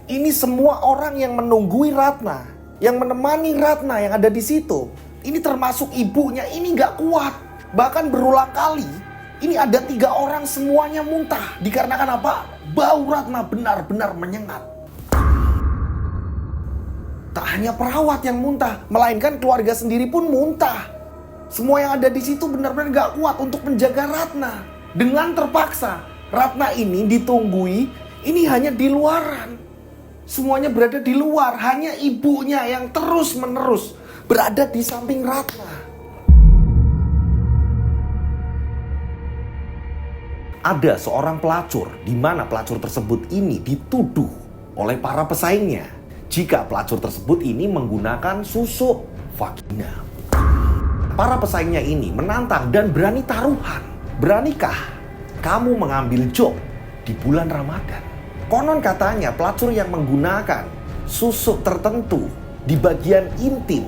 Ini semua orang yang menunggui Ratna, yang menemani Ratna yang ada di situ. Ini termasuk ibunya, ini gak kuat. Bahkan berulang kali, ini ada 3 orang semuanya muntah. Dikarenakan apa? Bau Ratna benar-benar menyengat. Tak hanya perawat yang muntah, melainkan keluarga sendiri pun muntah. Semua yang ada di situ benar-benar gak kuat untuk menjaga Ratna. Dengan terpaksa, Ratna ini ditunggui, ini hanya di luaran. Semuanya berada di luar, hanya ibunya yang terus-menerus berada di samping Ratna. Ada seorang pelacur, di mana pelacur tersebut ini dituduh oleh para pesaingnya jika pelacur tersebut ini menggunakan susuk vagina. Para pesaingnya ini menantang dan berani taruhan. Beranikah kamu mengambil job di bulan Ramadan? Konon katanya pelacur yang menggunakan susuk tertentu di bagian intim,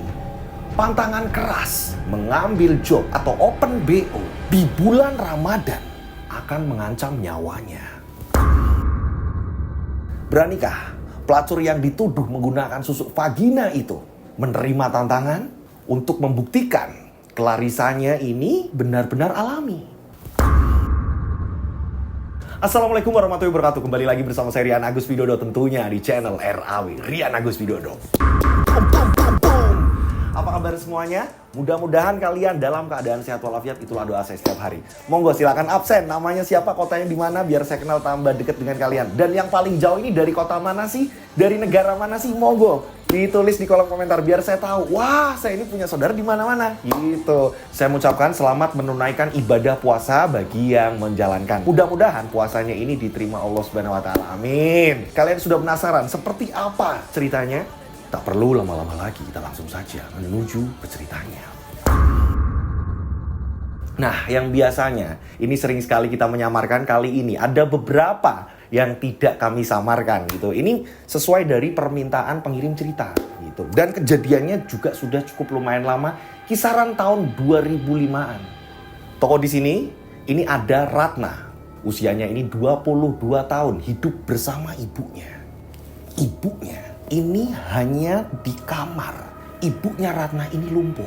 pantangan keras, mengambil job atau open BO di bulan Ramadan akan mengancam nyawanya. Beranikah pelacur yang dituduh menggunakan susuk vagina itu menerima tantangan untuk membuktikan kelarisannya ini benar-benar alami? Assalamualaikum warahmatullahi wabarakatuh. Kembali lagi bersama saya Rian Agus Widodo, tentunya di channel RAW Rian Agus Widodo. Apa kabar semuanya? Mudah-mudahan kalian dalam keadaan sehat walafiat, itulah doa saya setiap hari. Monggo silakan absen, namanya siapa, kotanya di mana, biar saya kenal tambah dekat dengan kalian. Dan yang paling jauh ini dari kota mana sih? Dari negara mana sih? Monggo ditulis di kolom komentar biar saya tahu. Wah, saya ini punya saudara di mana-mana. Gitu. Saya mengucapkan selamat menunaikan ibadah puasa bagi yang menjalankan. Mudah-mudahan puasanya ini diterima Allah Subhanahu wa taala. Amin. Kalian sudah penasaran seperti apa ceritanya? Tak perlu lama-lama lagi, kita langsung saja menuju ke ceritanya. Nah, yang biasanya ini sering sekali kita menyamarkan, kali ini ada beberapa yang tidak kami samarkan gitu. Ini sesuai dari permintaan pengirim cerita gitu. Dan kejadiannya juga sudah cukup lumayan lama, kisaran tahun 2005-an. Tokoh di sini ini ada Ratna. Usianya ini 22 tahun, hidup bersama ibunya. Ibunya ini hanya di kamar. Ibunya Ratna ini lumpuh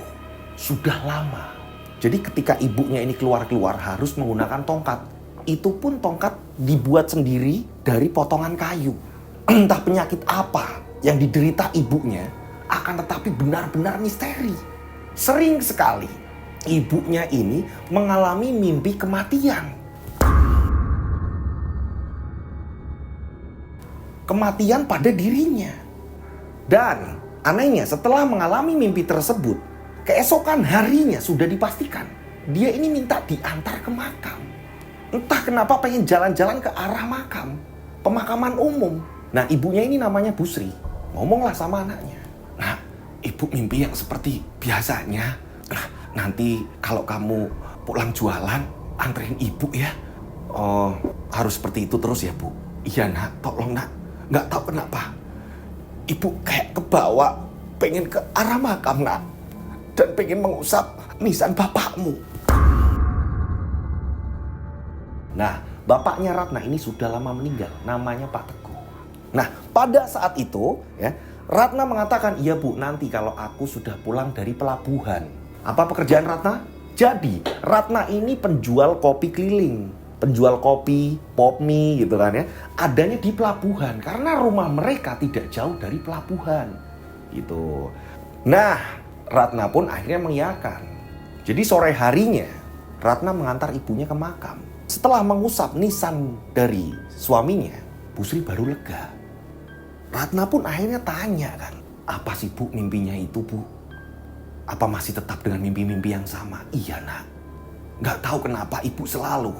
sudah lama. Jadi ketika ibunya ini keluar-keluar harus menggunakan tongkat. Itu pun tongkat dibuat sendiri dari potongan kayu. Entah penyakit apa yang diderita ibunya, akan tetapi benar-benar misteri. Sering sekali ibunya ini mengalami mimpi kematian. Kematian pada dirinya. Dan anehnya setelah mengalami mimpi tersebut, keesokan harinya sudah dipastikan dia ini minta diantar ke makam. Entah kenapa pengen jalan-jalan ke arah makam, pemakaman umum. Nah, ibunya ini namanya Busri. Ngomonglah sama anaknya. Nah, ibu mimpi yang seperti biasanya. Nah, nanti kalau kamu pulang jualan, anterin ibu ya. Oh, harus seperti itu terus ya, Bu? Iya, Nak. Tolong, Nak. Nggak tahu kenapa ibu kayak kebawa pengen ke arah makam, Nak. Dan pengen mengusap nisan bapakmu. Nah, bapaknya Ratna ini sudah lama meninggal. Namanya Pak Teguh. Nah, pada saat itu ya, Ratna mengatakan, iya Bu, nanti kalau aku sudah pulang dari pelabuhan. Apa pekerjaan Ratna? Jadi, Ratna ini penjual kopi keliling. Penjual kopi, pop mie gitu kan ya. Adanya di pelabuhan karena rumah mereka tidak jauh dari pelabuhan. Gitu. Nah, Ratna pun akhirnya mengiyakan. Jadi sore harinya Ratna mengantar ibunya ke makam. Setelah mengusap nisan dari suaminya, Busri baru lega. Ratna pun akhirnya tanya kan, apa sih Bu mimpinya itu, Bu? Apa masih tetap dengan mimpi-mimpi yang sama? Iya, Nak. Gak tahu kenapa ibu selalu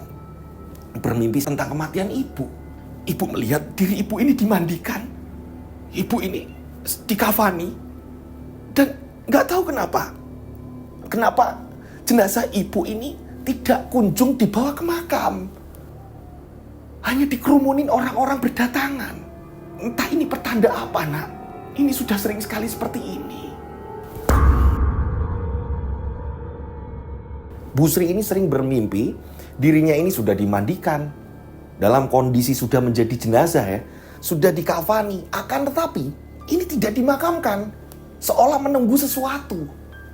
bermimpi tentang kematian ibu. Ibu melihat diri ibu ini dimandikan. Ibu ini dikafani. Dan gak tahu kenapa jenazah ibu ini tidak kunjung dibawa ke makam. Hanya dikerumunin orang-orang berdatangan. Entah ini pertanda apa, Nak. Ini sudah sering sekali seperti ini. Busri ini sering bermimpi dirinya ini sudah dimandikan, dalam kondisi sudah menjadi jenazah ya. sudah dikafani. Akan tetapi ini tidak dimakamkan, seolah menunggu sesuatu.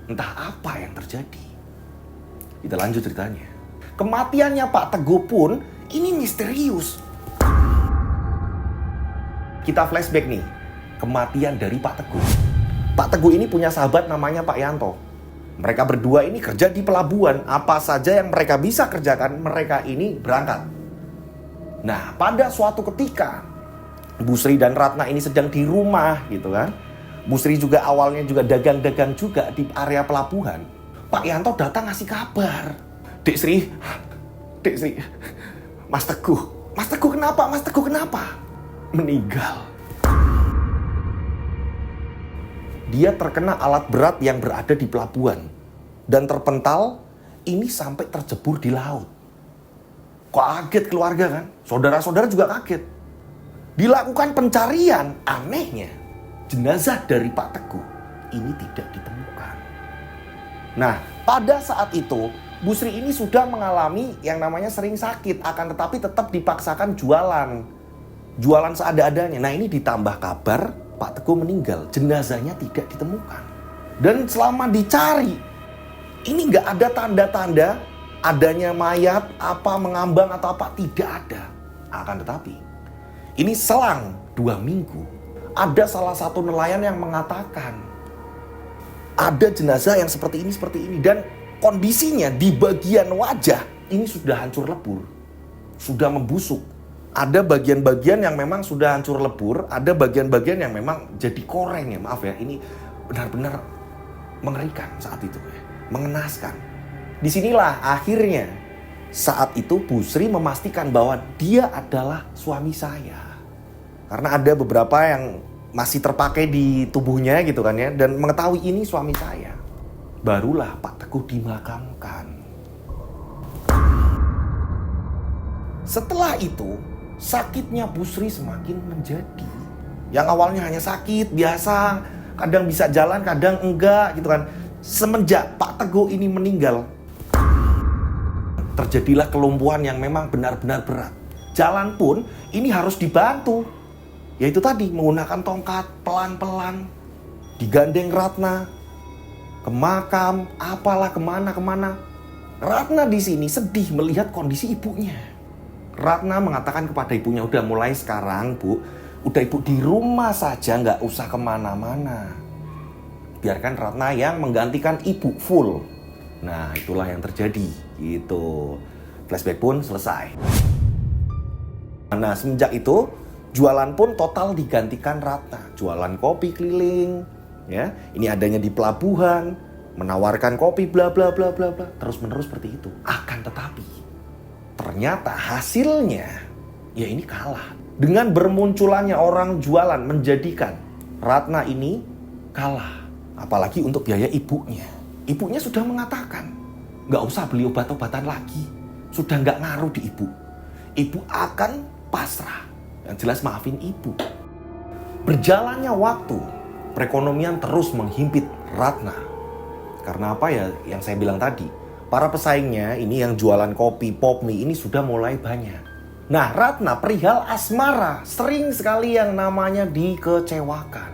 Entah apa yang terjadi. Kita lanjut ceritanya. Kematiannya Pak Teguh pun ini misterius. Kita flashback nih, kematian dari Pak Teguh. Pak Teguh ini punya sahabat namanya Pak Yanto. Mereka berdua ini kerja di pelabuhan. Apa saja yang mereka bisa kerjakan, mereka ini berangkat. Nah, pada suatu ketika, Bu Sri dan Ratna ini sedang di rumah gitu kan. Bu Sri juga awalnya juga dagang-dagang juga di area pelabuhan. Pak Yanto datang ngasih kabar. Dek Sri, Mas Teguh kenapa? Meninggal. Dia terkena alat berat yang berada di pelabuhan. Dan terpental, ini sampai terjebur di laut. Kaget keluarga kan? Saudara-saudara juga kaget. Dilakukan pencarian, anehnya jenazah dari Pak Teguh ini tidak ditemukan. Nah, pada saat itu, Bu Sri ini sudah mengalami yang namanya sering sakit. Akan tetapi tetap dipaksakan jualan. Jualan seada-adanya. Nah, ini ditambah kabar Pak Teguh meninggal, jenazahnya tidak ditemukan. Dan selama dicari, ini nggak ada tanda-tanda adanya mayat, apa mengambang atau apa, tidak ada. Akan tetapi, ini selang 2 minggu, ada salah satu nelayan yang mengatakan, ada jenazah yang seperti ini, dan kondisinya di bagian wajah ini sudah hancur lebur, sudah membusuk. Ada bagian-bagian yang memang sudah hancur lebur, ada bagian-bagian yang memang jadi koreng ya, maaf ya. Ini benar-benar mengerikan saat itu ya, mengenaskan. Disinilah akhirnya saat itu Bu Sri memastikan bahwa dia adalah suami saya. Karena ada beberapa yang masih terpakai di tubuhnya gitu kan ya, dan mengetahui ini suami saya. Barulah Pak Teguh dimakamkan. Setelah itu, sakitnya Bu Sri semakin menjadi. Yang awalnya hanya sakit biasa, kadang bisa jalan, kadang enggak gitu kan. Semenjak Pak Teguh ini meninggal, terjadilah kelumpuhan yang memang benar-benar berat. Jalan pun ini harus dibantu. Yaitu tadi menggunakan tongkat pelan-pelan, digandeng Ratna ke makam, apalah kemana. Ratna di sini sedih melihat kondisi ibunya. Ratna mengatakan kepada ibunya, udah mulai sekarang Bu, udah Ibu di rumah saja, nggak usah kemana-mana. Biarkan Ratna yang menggantikan ibu full. Nah, itulah yang terjadi. Gitu. Flashback pun selesai. Nah, semenjak itu jualan pun total digantikan Ratna. Jualan kopi keliling, ya. Ini adanya di pelabuhan, menawarkan kopi bla bla bla bla bla, terus-menerus seperti itu. Akan tetapi ternyata hasilnya ya ini kalah. Dengan bermunculannya orang jualan menjadikan Ratna ini kalah. Apalagi untuk biaya ibunya. Ibunya sudah mengatakan, gak usah beli obat-obatan lagi. Sudah gak ngaruh di ibu. Ibu akan pasrah. Yang jelas maafin ibu. Berjalannya waktu, perekonomian terus menghimpit Ratna. Karena apa ya yang saya bilang tadi, para pesaingnya ini yang jualan kopi, pop mie ini sudah mulai banyak. Nah, Ratna perihal asmara sering sekali yang namanya dikecewakan.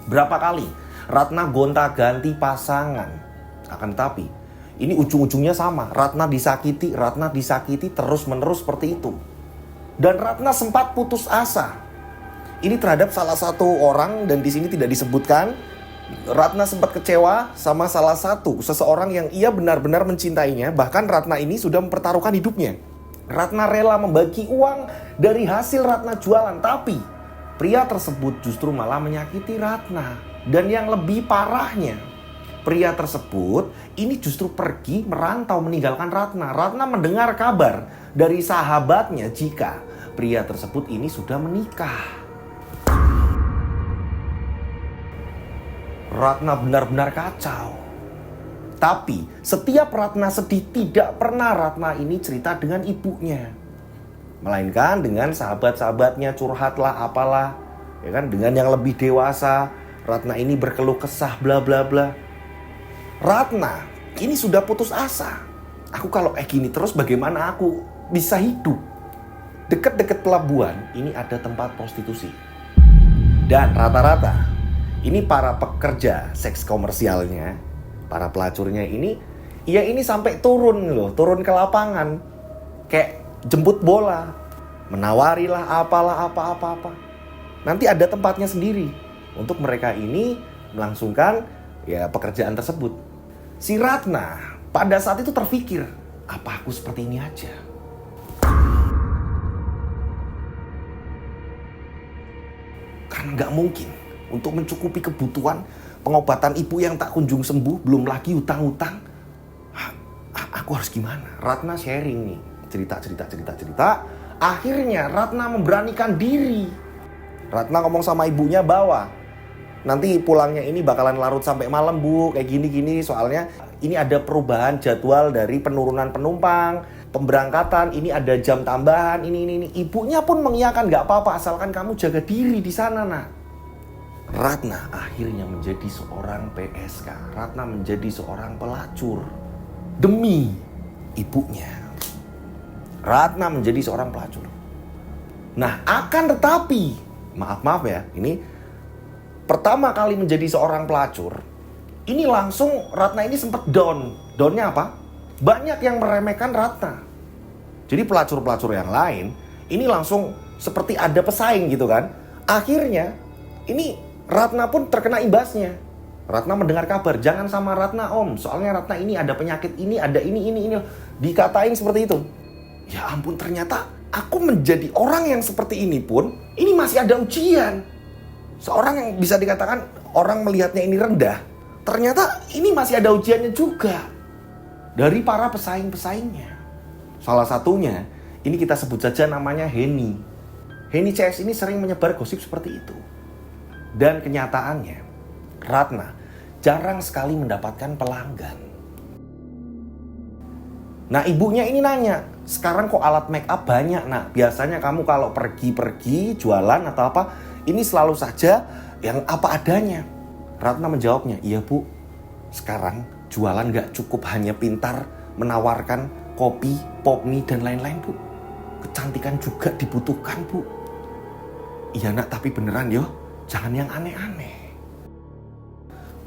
Berapa kali Ratna gonta-ganti pasangan. Akan tetapi ini ujung-ujungnya sama. Ratna disakiti terus-menerus seperti itu. Dan Ratna sempat putus asa. Ini terhadap salah satu orang dan di sini tidak disebutkan. Ratna sempat kecewa sama salah satu seseorang yang ia benar-benar mencintainya. Bahkan Ratna ini sudah mempertaruhkan hidupnya. Ratna rela membagi uang dari hasil Ratna jualan. Tapi pria tersebut justru malah menyakiti Ratna. Dan yang lebih parahnya, pria tersebut ini justru pergi merantau meninggalkan Ratna. Ratna mendengar kabar dari sahabatnya jika pria tersebut ini sudah menikah. Ratna benar-benar kacau. Tapi setiap Ratna sedih tidak pernah Ratna ini cerita dengan ibunya. Melainkan dengan sahabat-sahabatnya, curhatlah apalah. Ya kan, dengan yang lebih dewasa, Ratna ini berkeluh kesah bla bla bla. Ratna ini sudah putus asa. Aku kalau kayak gini terus bagaimana aku bisa hidup? Dekat-dekat pelabuhan ini ada tempat prostitusi. Dan rata-rata ini para pekerja seks komersialnya, para pelacurnya ini, ya ini sampai turun ke lapangan. Kayak jemput bola, menawarilah apalah apa-apa. Nanti ada tempatnya sendiri untuk mereka ini melangsungkan ya pekerjaan tersebut. Si Ratna pada saat itu terpikir, apa aku seperti ini aja? Karena nggak mungkin untuk mencukupi kebutuhan pengobatan ibu yang tak kunjung sembuh, belum lagi utang-utang. Aku harus gimana? Ratna sharing nih, cerita. Akhirnya Ratna memberanikan diri. Ratna ngomong sama ibunya bahwa nanti pulangnya ini bakalan larut sampai malam, Bu, kayak gini-gini. Soalnya ini ada perubahan jadwal dari penurunan penumpang, pemberangkatan, ini ada jam tambahan, ini. Ibunya pun mengiyakan, nggak apa-apa, asalkan kamu jaga diri di sana, nak. Ratna akhirnya menjadi seorang PSK. Ratna menjadi seorang pelacur demi ibunya. Ratna menjadi seorang pelacur. Nah, akan tetapi, maaf ya, ini pertama kali menjadi seorang pelacur, ini langsung Ratna ini sempat down. Downnya apa? Banyak yang meremehkan Ratna. Jadi pelacur-pelacur yang lain ini langsung seperti ada pesaing gitu kan. Akhirnya ini Ratna pun terkena imbasnya. Ratna mendengar kabar, jangan sama Ratna om, soalnya Ratna ini ada penyakit ini, ada ini. Dikatain seperti itu. Ya ampun, ternyata aku menjadi orang yang seperti ini pun, ini masih ada ujian. Seorang yang bisa dikatakan orang melihatnya ini rendah, ternyata ini masih ada ujiannya juga dari para pesaing-pesaingnya. Salah satunya, ini kita sebut saja namanya Henny. Henny CS ini sering menyebar gosip seperti itu. Dan kenyataannya, Ratna jarang sekali mendapatkan pelanggan. Nah, ibunya ini nanya, sekarang kok alat make up banyak, nak? Biasanya kamu kalau pergi jualan atau apa, ini selalu saja yang apa adanya. Ratna menjawabnya, iya Bu, sekarang jualan gak cukup hanya pintar menawarkan kopi, pop mie, dan lain-lain Bu. Kecantikan juga dibutuhkan Bu. Iya nak, tapi beneran yo, jangan yang aneh-aneh.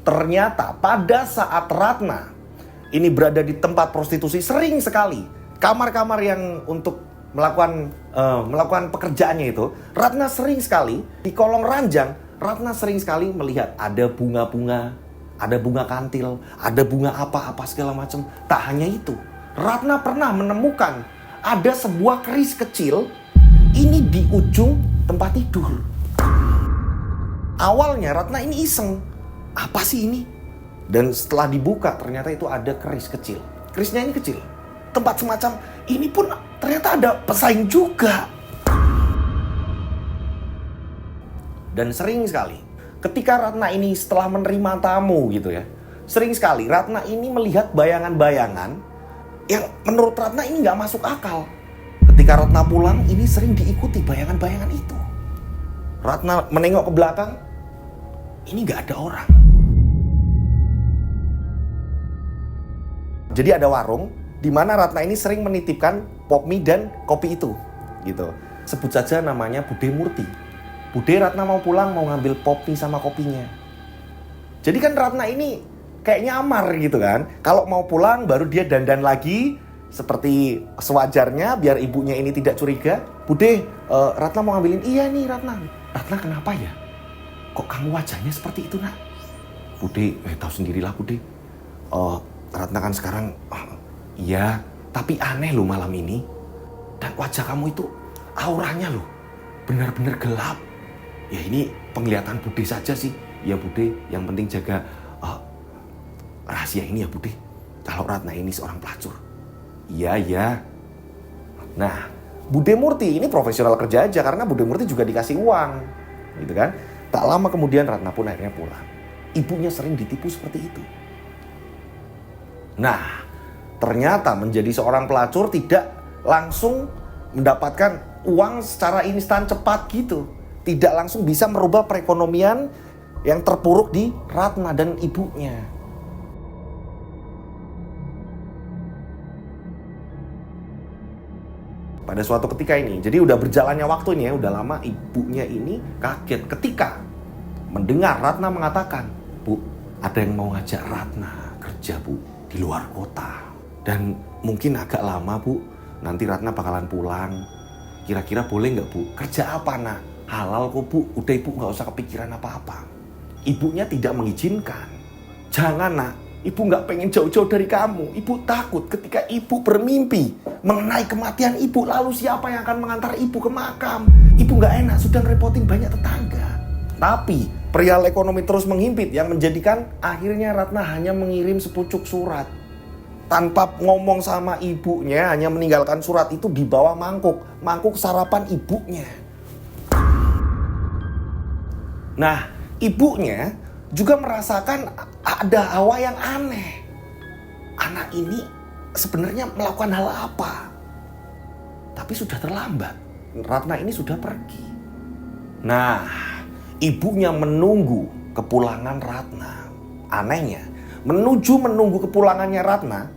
Ternyata pada saat Ratna ini berada di tempat prostitusi, sering sekali kamar-kamar yang untuk melakukan pekerjaannya itu, Ratna sering sekali di kolong ranjang, Ratna sering sekali melihat ada bunga-bunga, ada bunga kantil, ada bunga apa-apa segala macam. Tak hanya itu, Ratna pernah menemukan ada sebuah keris kecil ini di ujung tempat tidur. Awalnya Ratna ini iseng, apa sih ini? Dan setelah dibuka ternyata itu ada keris kecil. Kerisnya ini kecil. Tempat semacam ini pun ternyata ada pesaing juga. Dan sering sekali ketika Ratna ini setelah menerima tamu gitu ya, sering sekali Ratna ini melihat bayangan-bayangan yang menurut Ratna ini gak masuk akal. Ketika Ratna pulang ini sering diikuti bayangan-bayangan itu. Ratna menengok ke belakang, ini gak ada orang. Jadi ada warung di mana Ratna ini sering menitipkan pop mie dan kopi itu, gitu. Sebut saja namanya Bude Murti. Bude Ratna mau pulang mau ngambil pop mie sama kopinya. Jadi kan Ratna ini kayak nyamar gitu kan. Kalau mau pulang baru dia dandan lagi seperti sewajarnya biar ibunya ini tidak curiga. Bude, Ratna mau ngambilin. Iya nih Ratna. Ratna kenapa ya? Kok kamu wajahnya seperti itu nak? Bude, tahu sendirilah Bude. Ratna kan sekarang, iya, tapi aneh loh malam ini. Dan wajah kamu itu, auranya loh, benar-benar gelap. Ya ini penglihatan Bude saja sih. Ya Bude, yang penting jaga rahasia ini ya Bude. Kalau Ratna ini seorang pelacur. Iya. Nah, Bude Murti ini profesional kerja aja karena Bude Murti juga dikasih uang. Gitu kan. Tak lama kemudian Ratna pun akhirnya pulang. Ibunya sering ditipu seperti itu. Nah, ternyata menjadi seorang pelacur tidak langsung mendapatkan uang secara instan cepat gitu. Tidak langsung bisa merubah perekonomian yang terpuruk di Ratna dan ibunya. pada suatu ketika ini, jadi udah berjalannya waktu ini ya, udah lama, ibunya ini kaget ketika mendengar Ratna mengatakan, "Bu, ada yang mau ngajak Ratna kerja, Bu, di luar kota. Dan mungkin agak lama, Bu. Nanti Ratna bakalan pulang. Kira-kira boleh nggak, Bu? Kerja apa, Nak? Halal kok, Bu. Udah, Ibu nggak usah kepikiran apa-apa." Ibunya tidak mengizinkan. "Jangan, Nak. Ibu nggak pengen jauh-jauh dari kamu. Ibu takut ketika ibu bermimpi mengenai kematian ibu, lalu siapa yang akan mengantar ibu ke makam? Ibu nggak enak, sudah ngerepotin banyak tetangga." Tapi perihal ekonomi terus menghimpit yang menjadikan akhirnya Ratna hanya mengirim sepucuk surat. Tanpa ngomong sama ibunya, hanya meninggalkan surat itu di bawah mangkuk sarapan ibunya. Nah, ibunya juga merasakan ada hawa yang aneh. Anak ini sebenarnya melakukan hal apa? Tapi sudah terlambat. Ratna ini sudah pergi. Nah, ibunya menunggu kepulangan Ratna. Anehnya, menunggu kepulangannya Ratna,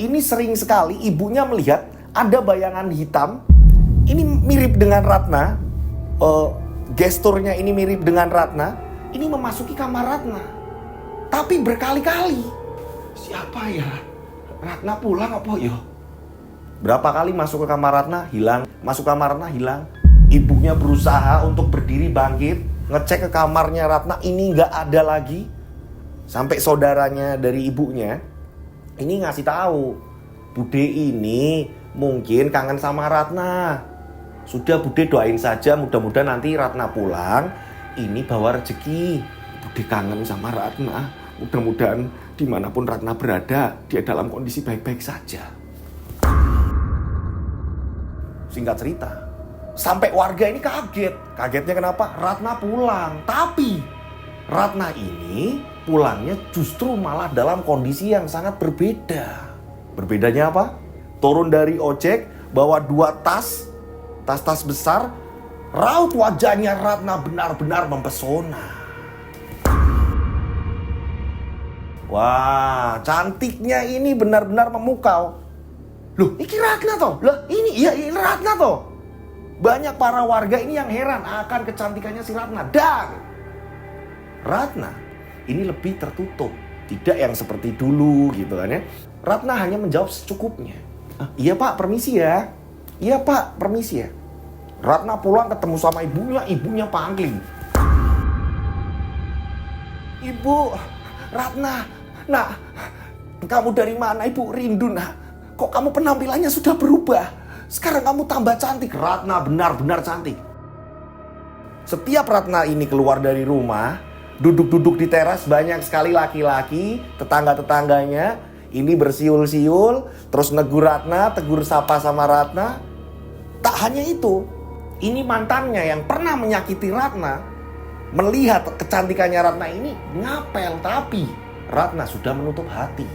ini sering sekali ibunya melihat ada bayangan hitam. Ini mirip dengan Ratna. Gesturnya ini mirip dengan Ratna. Ini memasuki kamar Ratna. Tapi berkali-kali. Siapa ya? Ratna pulang apa ya? Berapa kali masuk ke kamar Ratna, hilang. Masuk kamar Ratna, hilang. Ibunya berusaha untuk berdiri bangkit, ngecek ke kamarnya Ratna, ini nggak ada lagi. Sampai saudaranya dari ibunya ini ngasih tahu, "Bude ini mungkin kangen sama Ratna. Sudah, Bude doain saja, mudah-mudahan nanti Ratna pulang ini bawa rezeki. Bude kangen sama Ratna. Mudah-mudahan dimanapun Ratna berada, dia dalam kondisi baik-baik saja." Singkat cerita, sampai warga ini kaget. Kagetnya kenapa? Ratna pulang. Tapi Ratna ini pulangnya justru malah dalam kondisi yang sangat berbeda. Berbedanya apa? Turun dari ojek, bawa 2 tas besar. Raut wajahnya Ratna benar-benar mempesona. Wah, cantiknya ini benar-benar memukau. Loh, ini Ratna toh? Loh, ini Ratna toh? Banyak para warga ini yang heran akan kecantikannya si Ratna. Dan Ratna ini lebih tertutup, tidak yang seperti dulu gitu kan ya. Ratna hanya menjawab secukupnya. "Iya Pak, permisi ya. Iya Pak, permisi ya." Ratna pulang ketemu sama ibunya panggil. "Ibu, Ratna, Nak, kamu dari mana? Ibu rindu, Nak. Kok kamu penampilannya sudah berubah? Sekarang kamu tambah cantik." Ratna benar-benar cantik. Setiap Ratna ini keluar dari rumah, duduk-duduk di teras, banyak sekali laki-laki, tetangga-tetangganya ini bersiul-siul, terus negur Ratna, tegur sapa sama Ratna. Tak hanya itu, ini mantannya yang pernah menyakiti Ratna, melihat kecantikannya Ratna ini ngapel, tapi Ratna sudah menutup hati.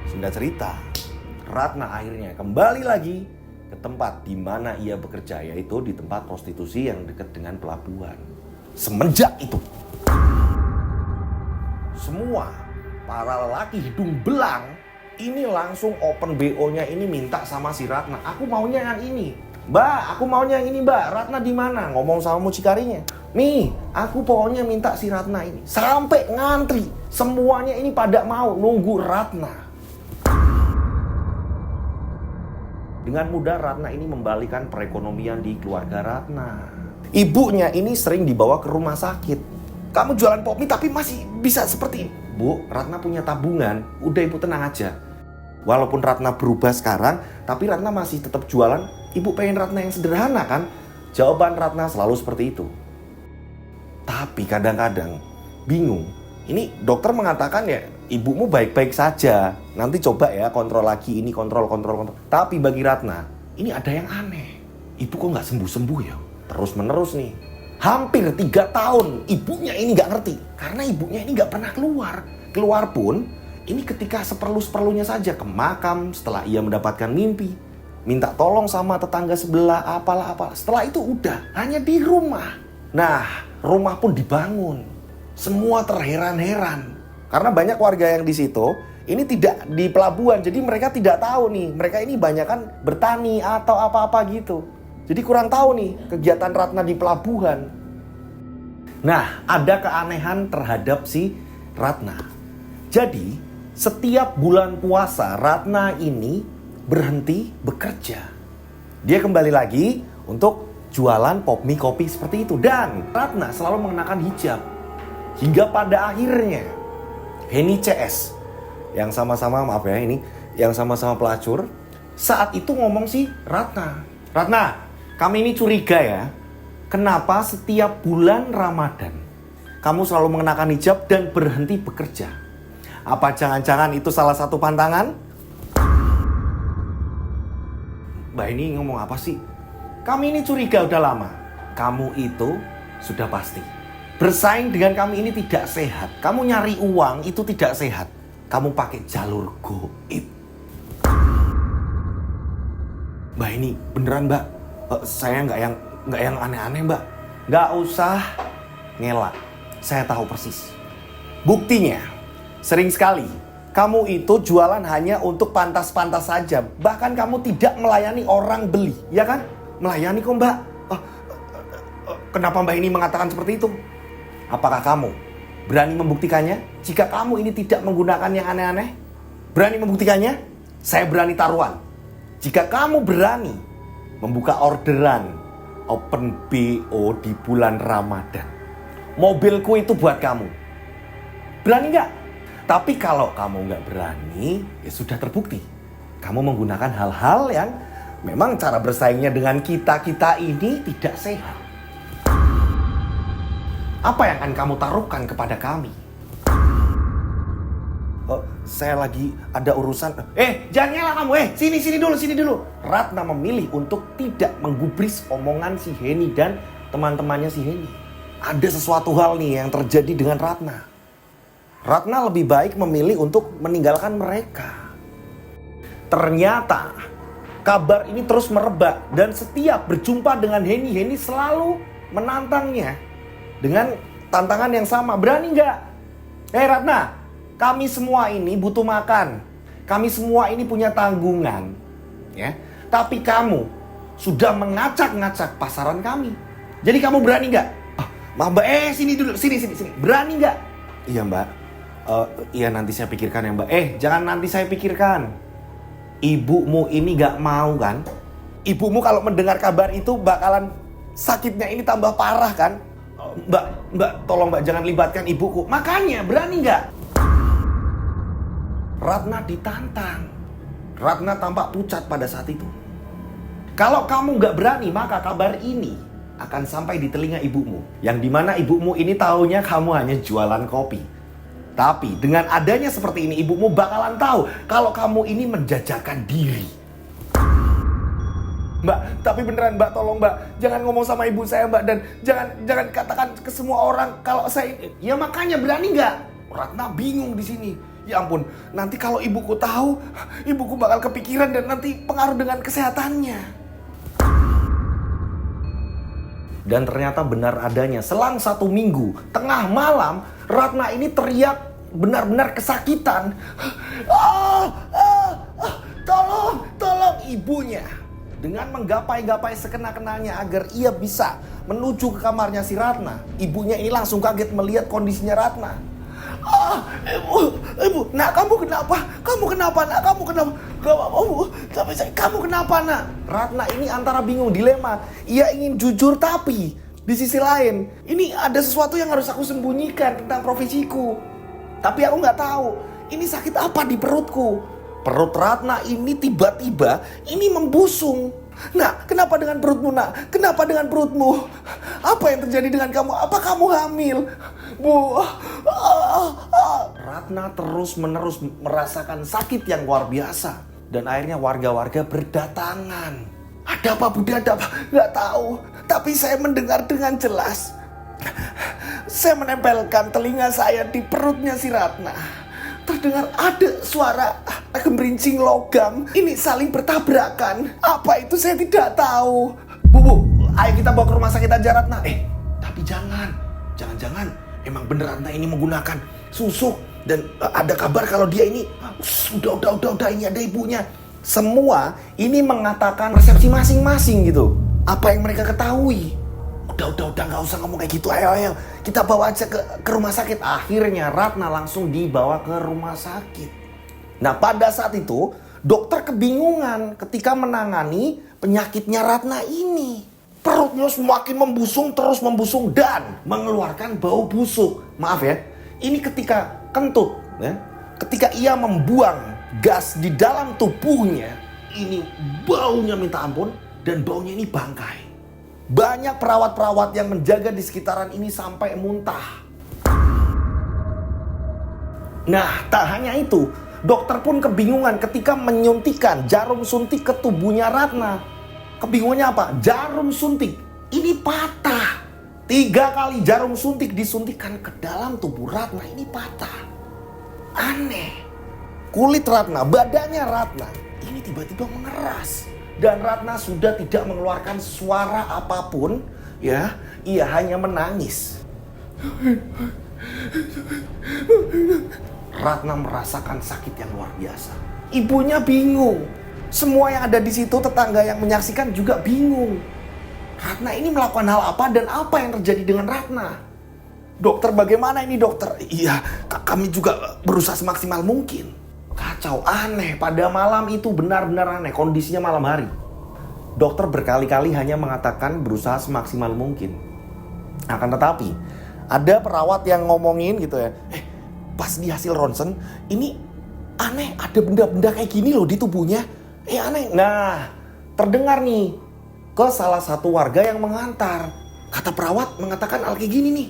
Singkat cerita, Ratna akhirnya kembali lagi ke tempat di mana ia bekerja, yaitu di tempat prostitusi yang dekat dengan pelabuhan. Semenjak itu, semua para lelaki hidung belang ini langsung open BO-nya ini minta sama si Ratna. "Aku maunya yang ini. Mbak, aku maunya yang ini, Mbak. Ratna di mana?" Ngomong sama mucikarinya. "Nih, aku pokoknya minta si Ratna ini." Sampai ngantri. Semuanya ini pada mau nunggu Ratna. Dengan mudah Ratna ini membalikan perekonomian di keluarga Ratna. Ibunya ini sering dibawa ke rumah sakit. "Kamu jualan pop mie tapi masih bisa seperti ini." "Bu, Ratna punya tabungan. Udah Ibu tenang aja." Walaupun Ratna berubah sekarang, tapi Ratna masih tetap jualan. Ibu pengen Ratna yang sederhana kan? Jawaban Ratna selalu seperti itu. Tapi kadang-kadang bingung. Ini dokter mengatakan ya, ibumu baik-baik saja. Nanti coba ya kontrol lagi ini, kontrol. Tapi bagi Ratna, ini ada yang aneh. Ibu kok nggak sembuh-sembuh ya? Terus-menerus nih. Hampir 3 tahun ibunya ini nggak ngerti. Karena ibunya ini nggak pernah keluar. Keluar pun ini ketika seperlu-seperlunya saja ke makam setelah ia mendapatkan mimpi. Minta tolong sama tetangga sebelah, apalah. Setelah itu udah, hanya di rumah. Nah, rumah pun dibangun. Semua terheran-heran. Karena banyak warga yang di situ ini tidak di pelabuhan. Jadi mereka tidak tahu nih, mereka ini banyak kan bertani atau apa-apa gitu. Jadi kurang tahu nih kegiatan Ratna di pelabuhan. Nah, ada keanehan terhadap si Ratna. Jadi, setiap bulan puasa Ratna ini berhenti bekerja. Dia kembali lagi untuk jualan pop mie kopi seperti itu. Dan Ratna selalu mengenakan hijab. Hingga pada akhirnya Henny CS yang sama-sama, maaf ya ini, yang sama-sama pelacur, saat itu ngomong si Ratna, Ratna, kami ini curiga ya, kenapa setiap bulan Ramadan kamu selalu mengenakan hijab dan berhenti bekerja? Apa jangan-jangan itu salah satu pantangan? Mbak ini ngomong apa sih? Kami ini curiga udah lama. Kamu itu sudah pasti bersaing dengan kami ini tidak sehat. Kamu nyari uang itu tidak sehat. Kamu pakai jalur goib. Mbak ini beneran Mbak. Saya nggak yang aneh-aneh Mbak. Nggak usah ngelak. Saya tahu persis. Buktinya, sering sekali kamu itu jualan hanya untuk pantas-pantas saja. Bahkan kamu tidak melayani orang beli, ya kan? Melayani kok Mbak. Kenapa Mbak ini mengatakan seperti itu? Apakah kamu berani membuktikannya? Jika kamu ini tidak menggunakan yang aneh-aneh, berani membuktikannya? Saya berani taruhan. Jika kamu berani membuka orderan open BO di bulan Ramadan, mobilku itu buat kamu. Berani nggak? Tapi kalau kamu nggak berani, ya sudah terbukti. Kamu menggunakan hal-hal yang memang cara bersaingnya dengan kita-kita ini tidak sehat. Apa yang akan kamu taruhkan kepada kami? Saya lagi ada urusan. Jangan nyala kamu. Sini dulu. Ratna memilih untuk tidak menggubris omongan si Henny dan teman-temannya si Henny. Ada sesuatu hal nih yang terjadi dengan Ratna. Ratna lebih baik memilih untuk meninggalkan mereka. Ternyata kabar ini terus merebak dan setiap berjumpa dengan Henny selalu menantangnya dengan tantangan yang sama. Berani nggak? Ratna, kami semua ini butuh makan. Kami semua ini punya tanggungan. Ya. Tapi kamu sudah mengacak-ngacak pasaran kami. Jadi kamu berani nggak? Maaf Mbak, sini dulu. Sini. Berani nggak? Iya Mbak. Iya nanti saya pikirkan ya Mbak. Jangan nanti saya pikirkan. Ibumu ini nggak mau kan? Ibumu kalau mendengar kabar itu bakalan sakitnya ini tambah parah kan? Mbak, tolong Mbak jangan libatkan ibuku. Makanya berani nggak? Ratna ditantang. Ratna tampak pucat pada saat itu. Kalau kamu nggak berani, maka kabar ini akan sampai di telinga ibumu. Yang dimana ibumu ini taunya kamu hanya jualan kopi. Tapi dengan adanya seperti ini, ibumu bakalan tahu kalau kamu ini menjajakan diri. Mbak, tapi beneran Mbak, tolong Mbak, jangan ngomong sama ibu saya Mbak, dan jangan katakan ke semua orang kalau saya. Ya makanya berani nggak? Ratna bingung di sini. Ya ampun, nanti kalau ibuku tahu, ibuku bakal kepikiran dan nanti pengaruh dengan kesehatannya. Dan ternyata benar adanya, selang 1 minggu, tengah malam, Ratna ini teriak benar-benar kesakitan. Tolong ibunya. Dengan menggapai-gapai sekena-kenanya agar ia bisa menuju ke kamarnya si Ratna. Ibunya ini langsung kaget melihat kondisinya Ratna. Ibu, nak kamu kenapa? Kamu kenapa nak? Kamu kenapa? Kamu kenapa nak? Ratna ini antara bingung, dilema. Ia ingin jujur tapi di sisi lain, ini ada sesuatu yang harus aku sembunyikan tentang profesiku. Tapi aku nggak tahu, ini sakit apa di perutku. Perut Ratna ini tiba-tiba ini membusung. Nah, kenapa dengan perutmu nak? Kenapa dengan perutmu? Apa yang terjadi dengan kamu? Apa kamu hamil? Bu. Ratna terus-menerus merasakan sakit yang luar biasa. Dan akhirnya warga-warga berdatangan. Ada apa Bunda? Ada apa? Nggak tahu. Tapi saya mendengar dengan jelas. Saya menempelkan telinga saya di perutnya si Ratna. Terdengar ada suara gemerincing logam. Ini saling bertabrakan. Apa itu saya tidak tahu. Bu, ayo kita bawa ke rumah sakit aja Ratna. Tapi jangan. Jangan-jangan emang bener Ratna ini menggunakan susuk. Dan ada kabar kalau dia ini udah ini ada ibunya. Semua ini mengatakan persepsi masing-masing gitu. Apa yang mereka ketahui. Udah nggak usah ngomong kayak gitu. Ayo kita bawa aja ke rumah sakit. Akhirnya Ratna langsung dibawa ke rumah sakit. Nah, pada saat itu dokter kebingungan ketika menangani penyakitnya Ratna ini. Perutnya semakin terus membusung dan mengeluarkan bau busuk. Maaf ya, ini ketika kentut ya. Ketika ia membuang gas di dalam tubuhnya, ini baunya minta ampun dan baunya ini bangkai. Banyak perawat-perawat yang menjaga di sekitaran ini sampai muntah. Nah, tak hanya itu, dokter pun kebingungan ketika menyuntikkan jarum suntik ke tubuhnya Ratna. Kebingungannya apa? Jarum suntik ini patah. 3 kali jarum suntik disuntikkan ke dalam tubuh Ratna ini patah. Aneh. Kulit Ratna, badannya Ratna ini tiba-tiba mengeras. Dan Ratna sudah tidak mengeluarkan suara apapun, ya. Ia hanya menangis. Ratna merasakan sakit yang luar biasa. Ibunya bingung. Semua yang ada di situ, tetangga yang menyaksikan juga bingung. Ratna ini melakukan hal apa dan apa yang terjadi dengan Ratna? Dokter, bagaimana ini dokter? Iya, kami juga berusaha semaksimal mungkin. Kacau, aneh. Pada malam itu benar-benar aneh. Kondisinya malam hari. Dokter berkali-kali hanya mengatakan berusaha semaksimal mungkin. Akan tetapi, ada perawat yang ngomongin gitu ya. Pas di hasil ronsen, ini aneh. Ada benda-benda kayak gini loh di tubuhnya. Aneh. Nah, terdengar nih ke salah satu warga yang mengantar. Kata perawat mengatakan kayak gini nih.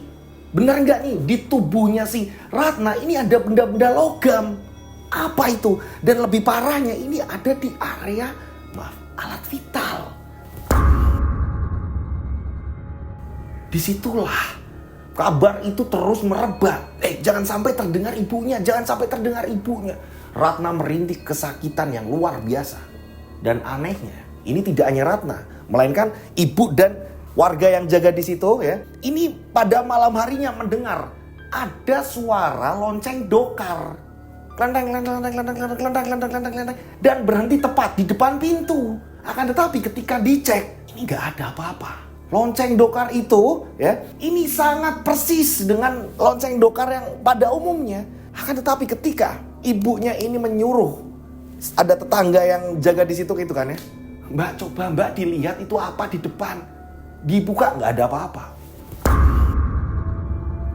Benar nggak nih di tubuhnya si Ratna ini ada benda-benda logam. Apa itu? Dan lebih parahnya ini ada di area alat vital. Disitulah kabar itu terus merebak. Jangan sampai terdengar ibunya. Ratna merintih kesakitan yang luar biasa. Dan anehnya, ini tidak hanya Ratna, melainkan ibu dan warga yang jaga di situ ya. Ini pada malam harinya mendengar ada suara lonceng dokar. Kelentang, dan berhenti tepat di depan pintu. Akan tetapi ketika dicek, ini nggak ada apa-apa. Lonceng dokar itu ya, ini sangat persis dengan lonceng dokar yang pada umumnya. Akan tetapi ketika ibunya ini menyuruh, ada tetangga yang jaga di situ gitu kan ya. Mbak dilihat itu apa di depan. Dibuka nggak ada apa-apa.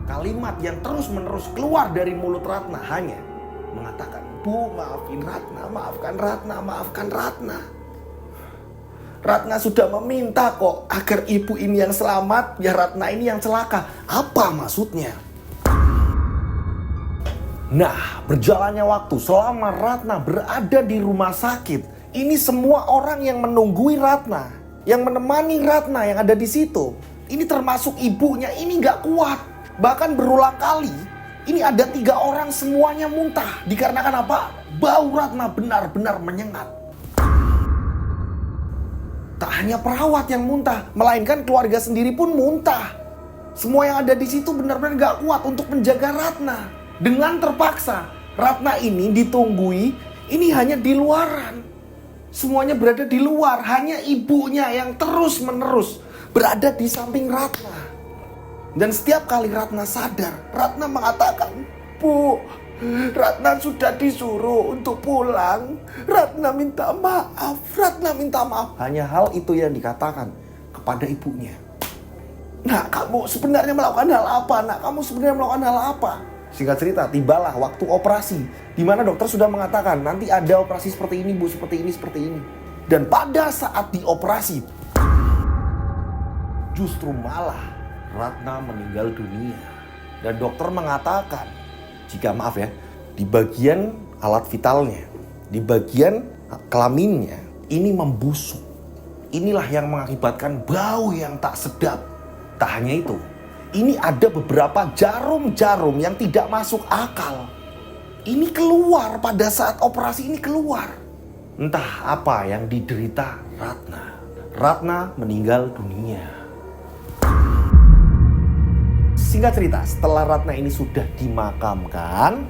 Kalimat yang terus-menerus keluar dari mulut Ratna hanya mengatakan, Bu, maafin Ratna, maafkan Ratna. Ratna sudah meminta kok agar ibu ini yang selamat, ya Ratna ini yang celaka. Apa maksudnya? Nah, berjalannya waktu selama Ratna berada di rumah sakit, ini semua orang yang menunggui Ratna, yang menemani Ratna yang ada di situ, ini termasuk ibunya, ini gak kuat. Bahkan berulang kali, ini ada 3 orang semuanya muntah. Dikarenakan apa? Bau Ratna benar-benar menyengat. Tak hanya perawat yang muntah, melainkan keluarga sendiri pun muntah. Semua yang ada di situ benar-benar gak kuat untuk menjaga Ratna. Dengan terpaksa, Ratna ini ditunggui, ini hanya di luaran. Semuanya berada di luar, hanya ibunya yang terus-menerus berada di samping Ratna. Dan setiap kali Ratna sadar, Ratna mengatakan, Bu, Ratna sudah disuruh untuk pulang. Ratna minta maaf. Hanya hal itu yang dikatakan kepada ibunya. Nak, kamu sebenarnya melakukan hal apa? Singkat cerita, tibalah waktu operasi, di mana dokter sudah mengatakan nanti ada operasi seperti ini, Bu, seperti ini. Dan pada saat dioperasi, justru malah Ratna meninggal dunia. Dan dokter mengatakan, di bagian alat vitalnya, di bagian kelaminnya, ini membusuk. Inilah yang mengakibatkan bau yang tak sedap. Tak hanya itu, ini ada beberapa jarum-jarum yang tidak masuk akal. Ini keluar pada saat operasi ini keluar. Entah apa yang diderita Ratna. Ratna meninggal dunia. Singkat cerita, setelah Ratna ini sudah dimakamkan,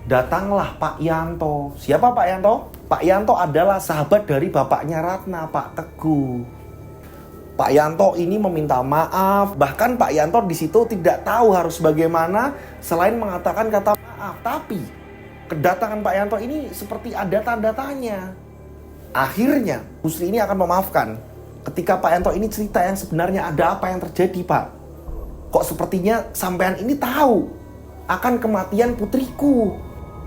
datanglah Pak Yanto. Siapa Pak Yanto? Pak Yanto adalah sahabat dari bapaknya Ratna, Pak Teguh. Pak Yanto ini meminta maaf, bahkan Pak Yanto di situ tidak tahu harus bagaimana selain mengatakan kata maaf. Tapi kedatangan Pak Yanto ini seperti ada tanda tanya. Akhirnya Bu Sri ini akan memaafkan. Ketika Pak Yanto ini cerita yang sebenarnya ada apa yang terjadi, Pak. Kok sepertinya sampean ini tahu akan kematian putriku.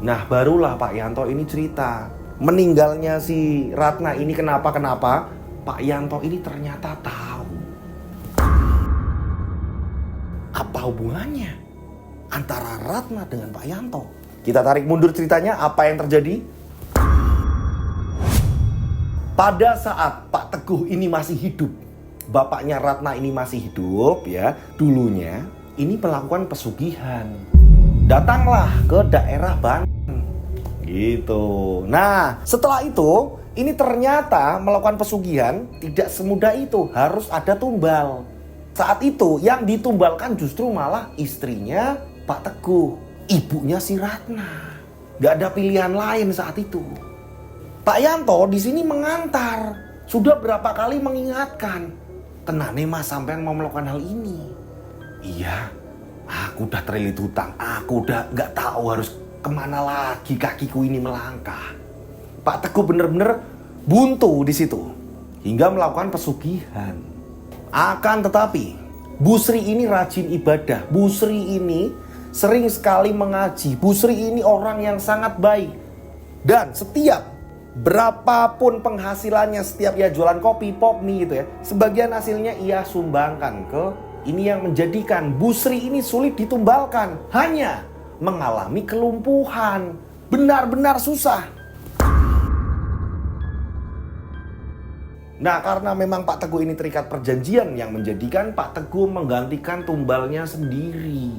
Nah, barulah Pak Yanto ini cerita. Meninggalnya si Ratna ini kenapa? Pak Yanto ini ternyata tahu. Apa hubungannya antara Ratna dengan Pak Yanto? Kita tarik mundur ceritanya, apa yang terjadi? Pada saat Pak Teguh ini masih hidup, bapaknya Ratna ini masih hidup ya, dulunya ini melakukan pesugihan. Datanglah ke daerah Banten. Gitu. Nah, setelah itu, ini ternyata melakukan pesugihan tidak semudah itu, harus ada tumbal. Saat itu yang ditumbalkan justru malah istrinya Pak Teguh, ibunya si Ratna. Gak ada pilihan lain saat itu. Pak Yanto di sini mengantar, sudah berapa kali mengingatkan, tenane mas sampean mau melakukan hal ini. Iya, aku udah terlilit hutang, aku udah gak tahu harus kemana lagi kakiku ini melangkah. Pak Teguh bener-bener buntu di situ hingga melakukan pesugihan. Akan tetapi Bu Sri ini rajin ibadah. Bu Sri ini sering sekali mengaji. Bu Sri ini orang yang sangat baik. Dan setiap berapapun penghasilannya, setiap ia jualan kopi, pop mie gitu ya, sebagian hasilnya ia sumbangkan ke ini yang menjadikan Bu Sri ini sulit ditumbalkan. Hanya mengalami kelumpuhan. Benar-benar susah. Nah, karena memang Pak Teguh ini terikat perjanjian yang menjadikan Pak Teguh menggantikan tumbalnya sendiri.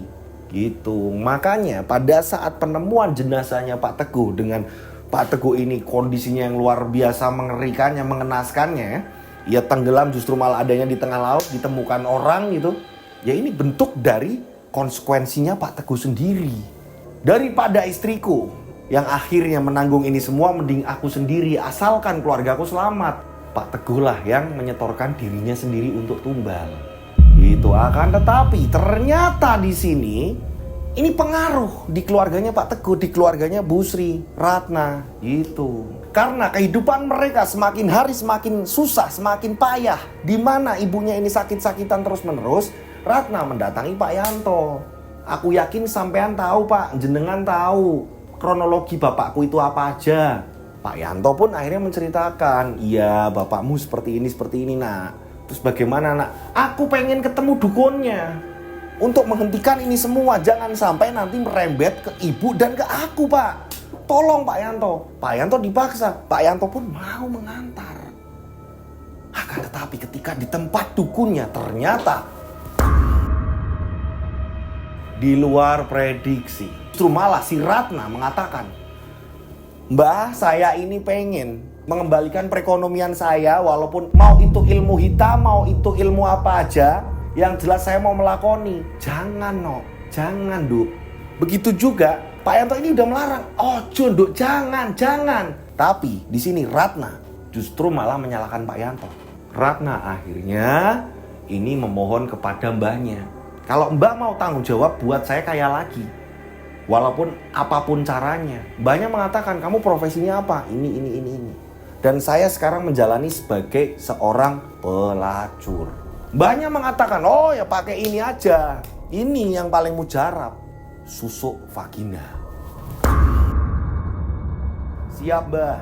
Gitu. Makanya pada saat penemuan jenazahnya Pak Teguh dengan Pak Teguh ini kondisinya yang luar biasa mengerikannya, mengenaskannya, ya tenggelam justru malah adanya di tengah laut, ditemukan orang gitu. Ya ini bentuk dari konsekuensinya Pak Teguh sendiri. Daripada istriku yang akhirnya menanggung ini semua, mending aku sendiri asalkan keluargaku selamat. Pak Teguh lah yang menyetorkan dirinya sendiri untuk tumbal. Itu akan tetapi ternyata di sini ini pengaruh di keluarganya Pak Teguh, di keluarganya Bu Sri, Ratna, gitu. Karena kehidupan mereka semakin hari semakin susah, semakin payah. Di mana ibunya ini sakit-sakitan terus-menerus, Ratna mendatangi Pak Yanto. Aku yakin sampean tahu Pak, jenengan tahu kronologi bapakku itu apa aja. Pak Yanto pun akhirnya menceritakan, iya bapakmu seperti ini nak. Terus bagaimana nak? Aku pengen ketemu dukunnya. Untuk menghentikan ini semua, jangan sampai nanti merembet ke ibu dan ke aku Pak. Tolong Pak Yanto. Pak Yanto dipaksa, Pak Yanto pun mau mengantar. Akan tetapi ketika di tempat dukunnya ternyata di luar prediksi. Justru malah si Ratna mengatakan, Mbah, saya ini pengen mengembalikan perekonomian saya, walaupun mau itu ilmu hitam, mau itu ilmu apa aja, yang jelas saya mau melakoni. Jangan no, jangan Duk. Begitu juga Pak Yanto ini udah melarang. Oh Duk, jangan. Tapi di sini Ratna justru malah menyalahkan Pak Yanto. Ratna akhirnya ini memohon kepada mbahnya, kalau mbah mau tanggung jawab buat saya kaya lagi, walaupun apapun caranya. Mbahnya mengatakan, kamu profesinya apa? Ini. Dan saya sekarang menjalani sebagai seorang pelacur. Mbahnya mengatakan, oh ya pakai ini aja. Ini yang paling mujarab. Susuk vagina. Siap mbah.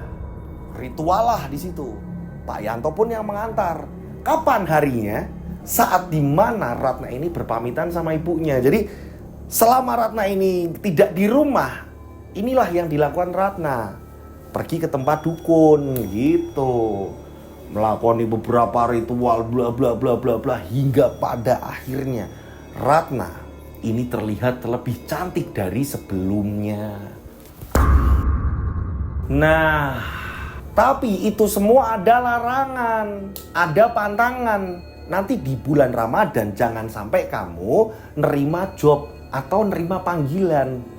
Ritual lah di situ. Pak Yanto pun yang mengantar. Kapan harinya? Saat dimana Ratna ini berpamitan sama ibunya. Jadi selama Ratna ini tidak di rumah, inilah yang dilakukan Ratna. Pergi ke tempat dukun gitu. Melakoni beberapa ritual bla bla bla bla bla hingga pada akhirnya Ratna ini terlihat lebih cantik dari sebelumnya. Nah, tapi itu semua ada larangan, ada pantangan. Nanti di bulan Ramadan jangan sampai kamu nerima job atau nerima panggilan.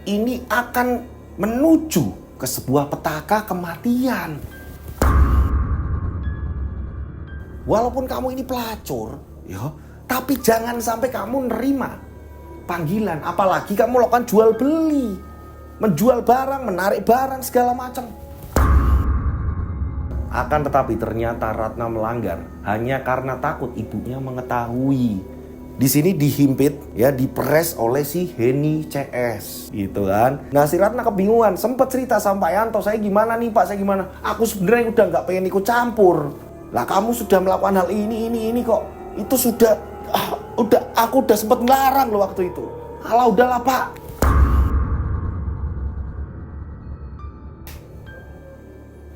ini akan menuju ke sebuah petaka kematian. Walaupun kamu ini pelacur, ya, tapi jangan sampai kamu nerima panggilan, apalagi kamu lakukan jual beli, menjual barang, menarik barang segala macam. Akan tetapi ternyata Ratna melanggar hanya karena takut ibunya mengetahui. Di sini dihimpit, ya, diperes oleh si Heni CS, gitu kan. Nah, si Ratna kebingungan, sempet cerita sama Pak Yanto, saya gimana nih Pak, saya gimana? Aku sebenarnya udah nggak pengen ikut campur. Lah kamu sudah melakukan hal ini kok. Itu sudah, aku udah sempet ngelarang loh waktu itu. Alah udahlah Pak.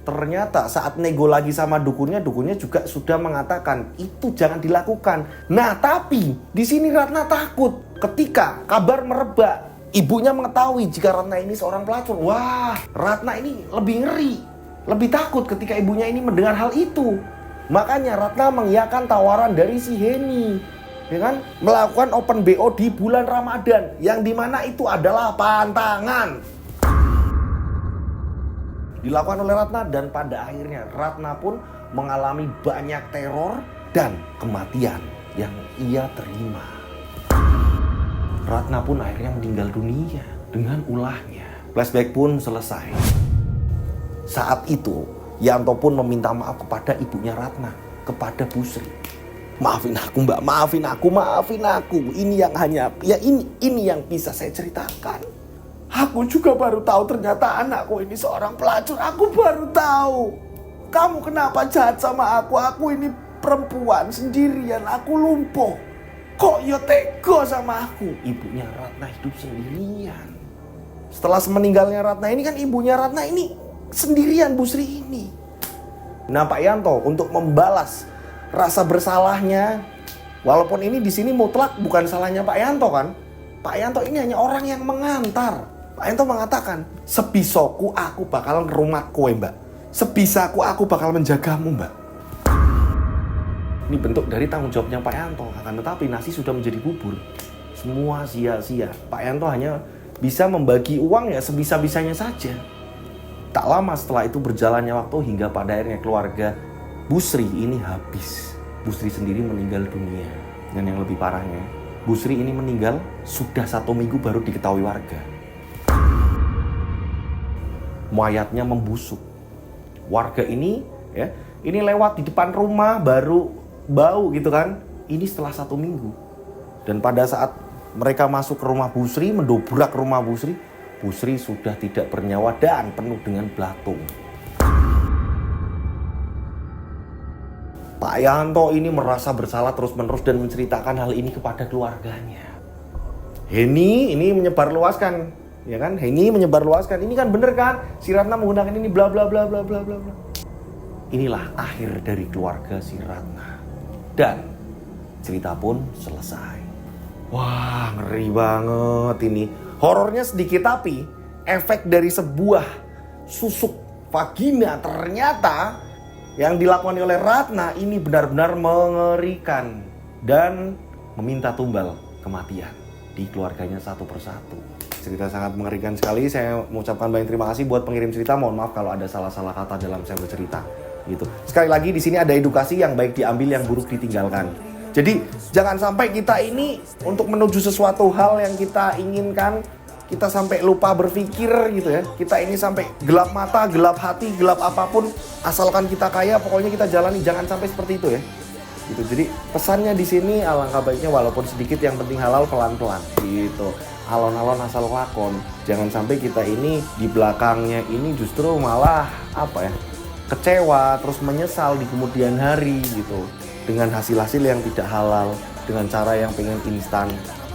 Ternyata saat nego lagi sama dukunnya juga sudah mengatakan itu jangan dilakukan. Nah, tapi di sini Ratna takut ketika kabar merebak, ibunya mengetahui jika Ratna ini seorang pelacur. Wah, Ratna ini lebih ngeri, lebih takut ketika ibunya ini mendengar hal itu. Makanya Ratna mengiyakan tawaran dari si Heni, ya kan, melakukan open BO di bulan Ramadan, yang dimana itu adalah pantangan dilakukan oleh Ratna, dan pada akhirnya Ratna pun mengalami banyak teror dan kematian yang ia terima. Ratna pun akhirnya meninggal dunia dengan ulahnya. Flashback pun selesai. Saat itu Yanto pun meminta maaf kepada ibunya Ratna, kepada Bu Sri. Maafin aku Mbak, maafin aku. Ini yang hanya, ya ini yang bisa saya ceritakan. Aku juga baru tahu ternyata anakku ini seorang pelacur. Aku baru tahu. Kamu kenapa jahat sama aku? Aku ini perempuan sendirian. Aku lumpuh. Kok ya tega sama aku? Ibunya Ratna hidup sendirian. Setelah meninggalnya Ratna ini kan ibunya Ratna ini sendirian, Bu Sri ini. Nah, Pak Yanto untuk membalas rasa bersalahnya, walaupun ini di sini mutlak bukan salahnya Pak Yanto kan. Pak Yanto ini hanya orang yang mengantar. Pak Yanto mengatakan, sebisaku aku bakal ngerumat kowe Mbak. Sebisaku aku bakal menjagamu Mbak. Ini bentuk dari tanggung jawabnya Pak Yanto. Akan tetapi nasi sudah menjadi bubur. Semua sia-sia. Pak Yanto hanya bisa membagi uang ya sebisa-bisanya saja. Tak lama setelah itu berjalannya waktu hingga pada akhirnya keluarga Bu Sri ini habis. Bu Sri sendiri meninggal dunia. Dan yang lebih parahnya, Bu Sri ini meninggal sudah 1 minggu baru diketahui warga. Mayatnya membusuk. Warga ini, ya, ini lewat di depan rumah baru bau gitu kan. Ini setelah 1 minggu. Dan pada saat mereka masuk ke rumah Bu Sri, mendobrak rumah Bu Sri sudah tidak bernyawa dan penuh dengan belatung. Pak Yanto ini merasa bersalah terus-menerus dan menceritakan hal ini kepada keluarganya. Heni ini menyebarluaskan, ya kan? Heni menyebarluaskan. Ini kan bener kan? Si Ratna menggunakan ini bla bla bla bla bla bla bla. Inilah akhir dari keluarga si Ratna. Dan cerita pun selesai. Wah, ngeri banget ini. Horornya sedikit tapi efek dari sebuah susuk vagina ternyata yang dilakukan oleh Ratna ini benar-benar mengerikan dan meminta tumbal kematian di keluarganya satu persatu. Cerita sangat mengerikan sekali. Saya mengucapkan banyak terima kasih buat pengirim cerita. Mohon maaf kalau ada salah-salah kata dalam saya bercerita. Gitu. Sekali lagi di sini ada edukasi, yang baik diambil, yang buruk ditinggalkan. Jadi jangan sampai kita ini untuk menuju sesuatu hal yang kita inginkan, kita sampai lupa berpikir gitu ya. Kita ini sampai gelap mata, gelap hati, gelap apapun, asalkan kita kaya pokoknya kita jalani. Jangan sampai seperti itu ya. Gitu. Jadi pesannya di sini alangkah baiknya walaupun sedikit, yang penting halal pelan-pelan gitu. Alon-alon asal lakon. Jangan sampai kita ini di belakangnya ini justru malah apa ya? Kecewa, terus menyesal di kemudian hari gitu. Dengan hasil-hasil yang tidak halal, dengan cara yang pengen instan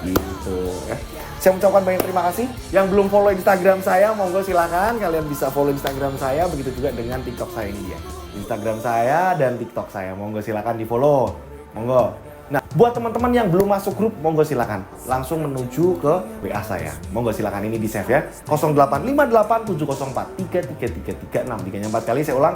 gitu ya. Saya ucapkan banyak terima kasih. Yang belum follow Instagram saya, monggo silakan kalian bisa follow Instagram saya, begitu juga dengan TikTok saya ini ya. Instagram saya dan TikTok saya, monggo silakan di follow. Monggo. Nah, buat teman-teman yang belum masuk grup, monggo silakan langsung menuju ke WA saya. Monggo silakan, ini di save ya. 085870433336 3-nya 4 kali. Saya ulang,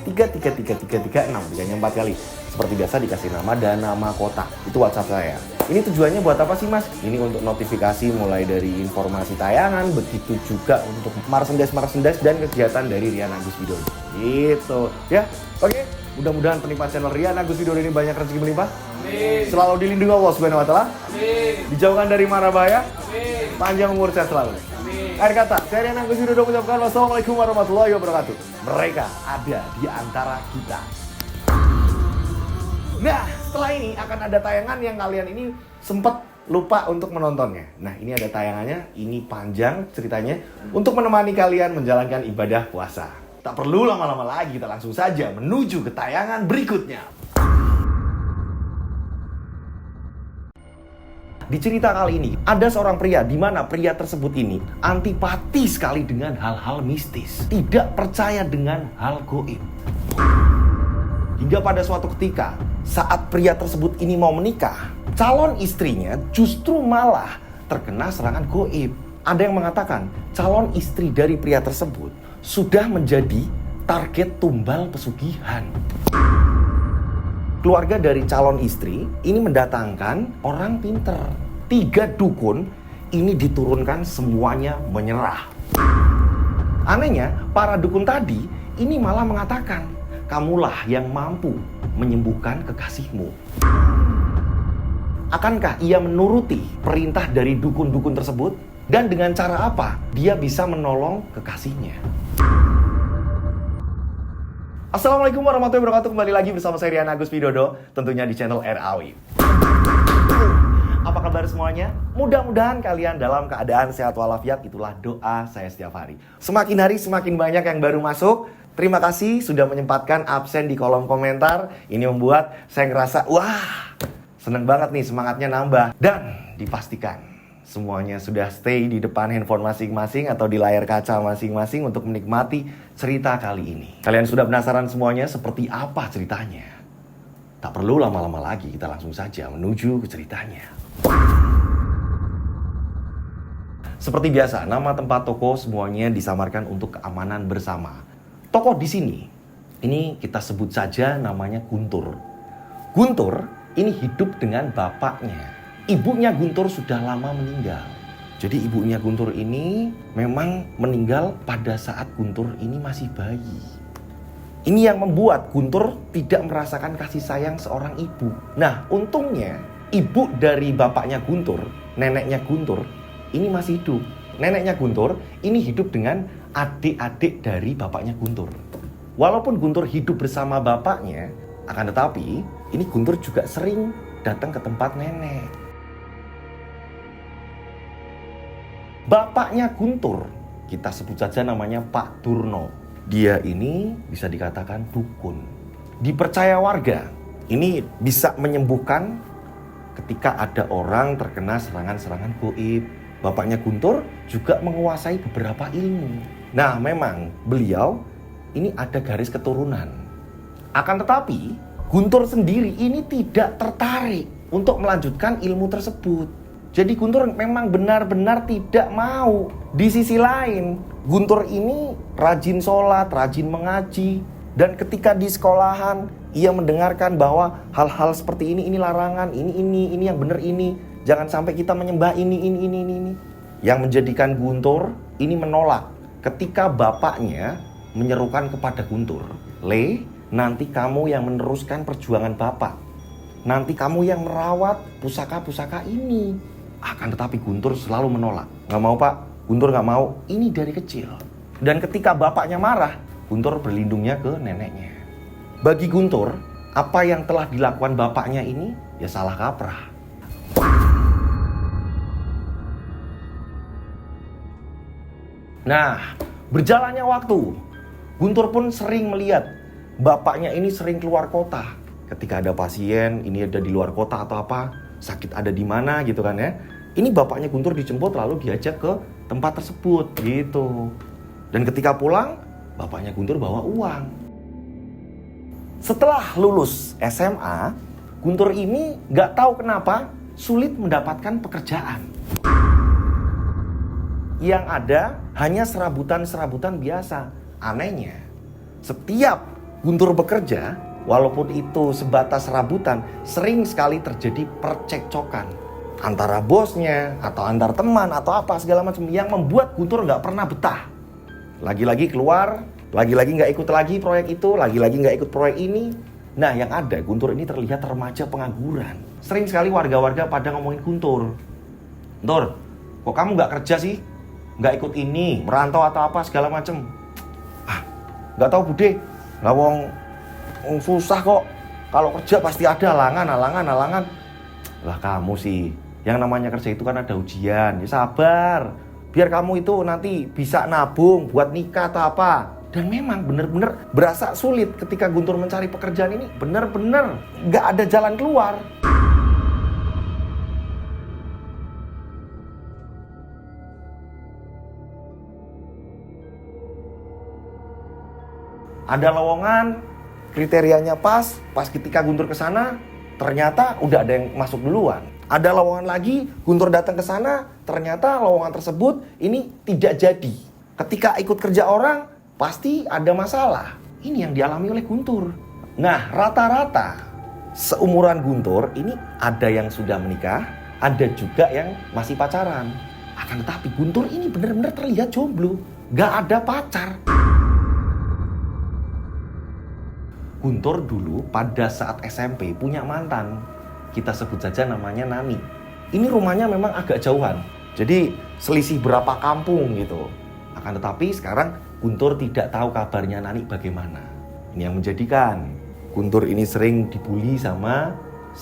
085870433336 3-nya 4 kali. Seperti biasa dikasih nama dan nama kota. Itu WhatsApp saya. Ini tujuannya buat apa sih, Mas? Ini untuk notifikasi mulai dari informasi tayangan, begitu juga untuk merchandise dan kegiatan dari Rian Agus Widodo. Gitu ya. Oke. Mudah-mudahan penikmat channel Rian Agus Widodo ini banyak rezeki melimpah. Amin. Selalu dilindungi Allah Subhanahu wa taala. Amin. Dijauhkan dari mara bahaya. Amin. Panjang umur sehat selalu. Amin. Akhir kata, saya Rian Agus Widodo mengucapkan wassalamualaikum warahmatullahi wabarakatuh. Mereka ada di antara kita. Nah, setelah ini akan ada tayangan yang kalian ini sempat lupa untuk menontonnya. Nah, ini ada tayangannya, ini panjang ceritanya untuk menemani kalian menjalankan ibadah puasa. Tak perlu lama-lama lagi, kita langsung saja menuju ke tayangan berikutnya. Di cerita kali ini, ada seorang pria di mana pria tersebut ini antipati sekali dengan hal-hal mistis. Tidak percaya dengan hal gaib. Hingga pada suatu ketika, saat pria tersebut ini mau menikah, calon istrinya justru malah terkena serangan gaib. Ada yang mengatakan, calon istri dari pria tersebut sudah menjadi target tumbal pesugihan. Keluarga dari calon istri ini mendatangkan orang pinter. 3 dukun ini diturunkan, semuanya menyerah. Anehnya, para dukun tadi ini malah mengatakan, kamulah yang mampu menyembuhkan kekasihmu. Akankah ia menuruti perintah dari dukun-dukun tersebut? Dan dengan cara apa dia bisa menolong kekasihnya? Assalamualaikum warahmatullahi wabarakatuh. Kembali lagi bersama saya Rian Agus Widodo, tentunya di channel RAW. Apa kabar semuanya? Mudah-mudahan kalian dalam keadaan sehat walafiat. Itulah doa saya setiap hari. Semakin hari semakin banyak yang baru masuk. Terima kasih sudah menyempatkan absen di kolom komentar. Ini membuat saya ngerasa, wah, seneng banget nih, semangatnya nambah. Dan dipastikan semuanya sudah stay di depan handphone masing-masing atau di layar kaca masing-masing untuk menikmati cerita kali ini. Kalian sudah penasaran semuanya seperti apa ceritanya? Tak perlu lama-lama lagi, kita langsung saja menuju ke ceritanya. Seperti biasa, nama tempat toko semuanya disamarkan untuk keamanan bersama. Toko di sini, ini kita sebut saja namanya Guntur. Guntur ini hidup dengan bapaknya. Ibunya Guntur sudah lama meninggal. Jadi ibunya Guntur ini memang meninggal pada saat Guntur ini masih bayi. Ini yang membuat Guntur tidak merasakan kasih sayang seorang ibu. Nah, untungnya ibu dari bapaknya Guntur, neneknya Guntur, ini masih hidup. Neneknya Guntur ini hidup dengan adik-adik dari bapaknya Guntur. Walaupun Guntur hidup bersama bapaknya, akan tetapi ini Guntur juga sering datang ke tempat nenek. Bapaknya Guntur, kita sebut saja namanya Pak Durno. Dia ini bisa dikatakan dukun. Dipercaya warga, ini bisa menyembuhkan ketika ada orang terkena serangan-serangan gaib. Bapaknya Guntur juga menguasai beberapa ilmu. Nah, memang beliau ini ada garis keturunan. Akan tetapi, Guntur sendiri ini tidak tertarik untuk melanjutkan ilmu tersebut. Jadi Guntur memang benar-benar tidak mau. Di sisi lain, Guntur ini rajin sholat, rajin mengaji. Dan ketika di sekolahan, ia mendengarkan bahwa hal-hal seperti ini larangan, ini yang benar ini. Jangan sampai kita menyembah ini. Yang menjadikan Guntur ini menolak. Ketika bapaknya menyerukan kepada Guntur, "Le, nanti kamu yang meneruskan perjuangan bapak. Nanti kamu yang merawat pusaka-pusaka ini." Akan tetapi Guntur selalu menolak. "Gak mau pak, Guntur gak mau, ini dari kecil." Dan ketika bapaknya marah, Guntur berlindungnya ke neneknya. Bagi Guntur, apa yang telah dilakukan bapaknya ini ya salah kaprah. Nah, berjalannya waktu, Guntur pun sering melihat bapaknya ini sering keluar kota. Ketika ada pasien, ini ada di luar kota atau apa, sakit ada di mana gitu kan ya. Ini bapaknya Guntur dijemput lalu diajak ke tempat tersebut gitu. Dan ketika pulang, bapaknya Guntur bawa uang. Setelah lulus SMA, Guntur ini nggak tahu kenapa sulit mendapatkan pekerjaan. Yang ada hanya serabutan-serabutan biasa. Anehnya, setiap Guntur bekerja, walaupun itu sebatas serabutan, sering sekali terjadi percekcokan antara bosnya atau antar teman atau apa segala macam yang membuat Guntur nggak pernah betah. Lagi-lagi keluar, lagi-lagi nggak ikut lagi proyek itu, lagi-lagi nggak ikut proyek ini. Nah, yang ada Guntur ini terlihat remaja pengangguran. Sering sekali warga-warga pada ngomongin Guntur. Guntur, kok kamu nggak kerja sih? Nggak ikut ini, merantau atau apa segala macem. Nggak tahu Bude, lah wong susah kok. Kalau kerja pasti ada halangan. Lah kamu sih, yang namanya kerja itu kan ada ujian. Ya sabar, biar kamu itu nanti bisa nabung buat nikah atau apa. Dan memang benar-benar berasa sulit ketika Guntur mencari pekerjaan ini. Benar-benar nggak ada jalan keluar. Ada lowongan, kriterianya pas ketika Guntur ke sana, ternyata udah ada yang masuk duluan. Ada lowongan lagi, Guntur datang ke sana, ternyata lowongan tersebut ini tidak jadi. Ketika ikut kerja orang, pasti ada masalah. Ini yang dialami oleh Guntur. Nah, rata-rata seumuran Guntur ini ada yang sudah menikah, ada juga yang masih pacaran. Akan tetapi Guntur ini benar-benar terlihat jomblo, gak ada pacar. Guntur dulu pada saat SMP punya mantan. Kita sebut saja namanya Nani. Ini rumahnya memang agak jauhan. Jadi selisih berapa kampung gitu. Akan tetapi sekarang Guntur tidak tahu kabarnya Nani bagaimana. Ini yang menjadikan Guntur ini sering dibully sama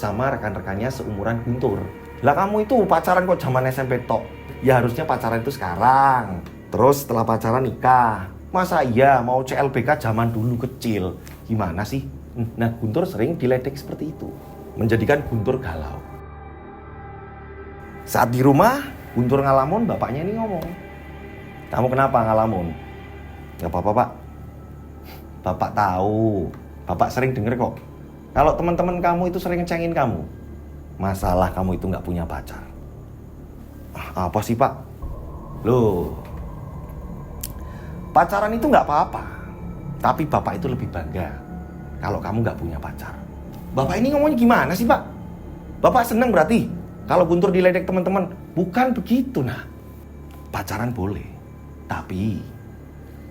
rekan-rekannya seumuran Guntur. Lah kamu itu pacaran kok zaman SMP tok. Ya harusnya pacaran itu sekarang. Terus setelah pacaran nikah. Masa iya mau CLBK zaman dulu kecil? Gimana sih? Nah, Guntur sering diledek seperti itu. Menjadikan Guntur galau. Saat di rumah, Guntur ngalamun, bapaknya ini ngomong. Kamu kenapa ngalamun? Gak apa-apa, Pak. Bapak tahu. Bapak sering denger kok. Kalau teman-teman kamu itu sering ngecengin kamu. Masalah kamu itu gak punya pacar. Apa sih, Pak? Loh, pacaran itu gak apa-apa. Tapi bapak itu lebih bangga kalau kamu gak punya pacar. Bapak ini ngomongnya gimana sih, Pak? Bapak seneng berarti kalau Guntur diledek teman-teman. Bukan begitu, nah. Pacaran boleh. Tapi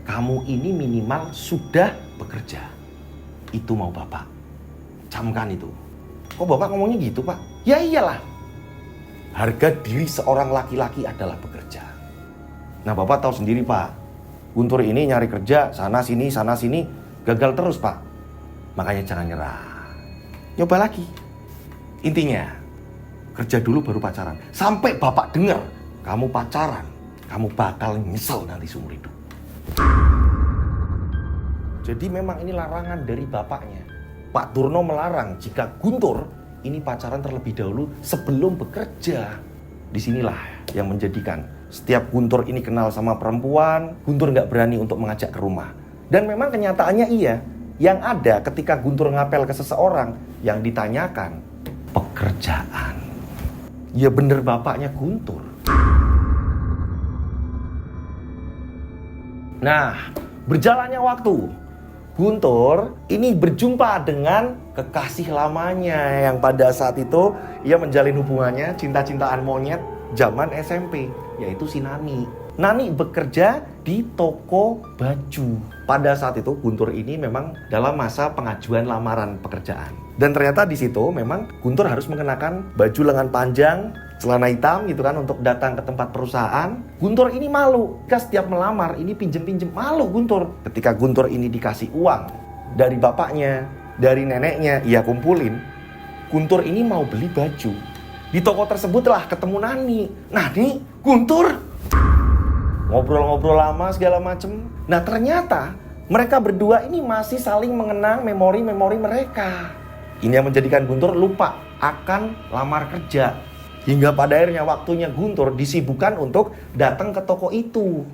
kamu ini minimal sudah bekerja. Itu mau bapak. Camkan itu. Kok bapak ngomongnya gitu, Pak? Ya iyalah. Harga diri seorang laki-laki adalah bekerja. Nah, bapak tahu sendiri, Pak. Guntur ini nyari kerja sana sini gagal terus, Pak. Makanya jangan nyerah. Nyoba lagi. Intinya kerja dulu baru pacaran. Sampai bapak dengar kamu pacaran, kamu bakal nyesel nanti seumur hidup. Jadi memang ini larangan dari bapaknya. Pak Turno melarang jika Guntur ini pacaran terlebih dahulu sebelum bekerja. Disinilah yang menjadikan setiap Guntur ini kenal sama perempuan, Guntur nggak berani untuk mengajak ke rumah. Dan memang kenyataannya iya. Yang ada ketika Guntur ngapel ke seseorang, yang ditanyakan pekerjaan. Ya bener bapaknya Guntur. Nah, berjalannya waktu, Guntur ini berjumpa dengan kekasih lamanya yang pada saat itu ia menjalin hubungannya cinta-cintaan monyet zaman SMP, yaitu si Nani. Nani bekerja di toko baju. Pada saat itu Guntur ini memang dalam masa pengajuan lamaran pekerjaan. Dan ternyata di situ memang Guntur harus mengenakan baju lengan panjang, celana hitam gitu kan untuk datang ke tempat perusahaan. Guntur ini malu. Ketika setiap melamar ini pinjem-pinjem, malu Guntur. Ketika Guntur ini dikasih uang dari bapaknya, dari neneknya, ia kumpulin. Guntur ini mau beli baju. Di toko tersebutlah ketemu Nani. Nani, Guntur. Ngobrol-ngobrol lama segala macem. Nah ternyata mereka berdua ini masih saling mengenang memori-memori mereka. Ini yang menjadikan Guntur lupa akan lamar kerja. Hingga pada akhirnya waktunya Guntur disibukkan untuk datang ke toko itu.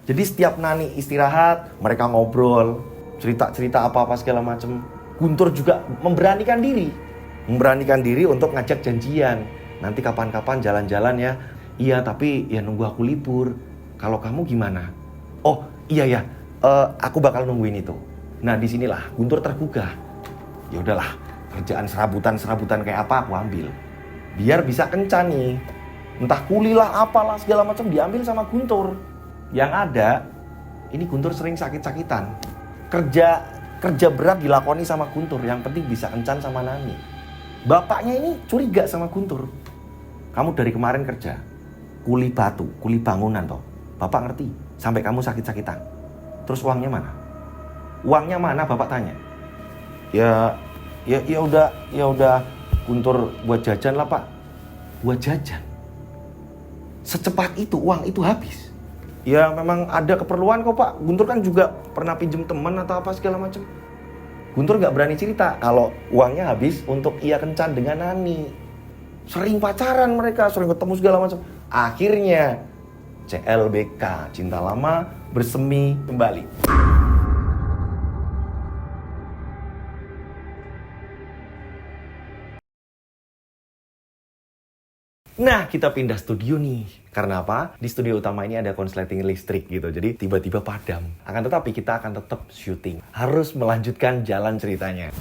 Jadi setiap Nani istirahat, mereka ngobrol, cerita-cerita apa-apa segala macem. Guntur juga memberanikan diri. Memberanikan diri untuk ngajak janjian. Nanti kapan-kapan jalan-jalan ya. Iya, tapi ya nunggu aku libur. Kalau kamu gimana? Oh, iya ya. Aku bakal nungguin itu. Nah, disinilah Guntur tergugah. Ya udahlah, kerjaan serabutan kayak apa aku ambil. Biar bisa kencan nih. Entah kulilah apalah segala macam diambil sama Guntur. Yang ada, ini Guntur sering sakit-sakitan. Kerja berat dilakoni sama Guntur. Yang penting bisa kencan sama Nani. Bapaknya ini curiga sama Guntur. Kamu dari kemarin kerja, kuli batu, kuli bangunan toh. Bapak ngerti, sampai kamu sakit-sakitan. Terus uangnya mana? Uangnya mana Bapak tanya? Ya udah Guntur buat jajan lah Pak. Buat jajan? Secepat itu uang itu habis? Ya memang ada keperluan kok Pak. Guntur kan juga pernah pinjem teman atau apa segala macam. Guntur gak berani cerita kalau uangnya habis untuk ia kencan dengan Nani. Sering pacaran mereka, sering ketemu segala macam. Akhirnya CLBK, cinta lama bersemi kembali. Nah, kita pindah studio nih. Karena apa? Di studio utama ini ada konsleting listrik gitu. Jadi tiba-tiba padam. Akan tetapi kita akan tetap syuting. Harus melanjutkan jalan ceritanya.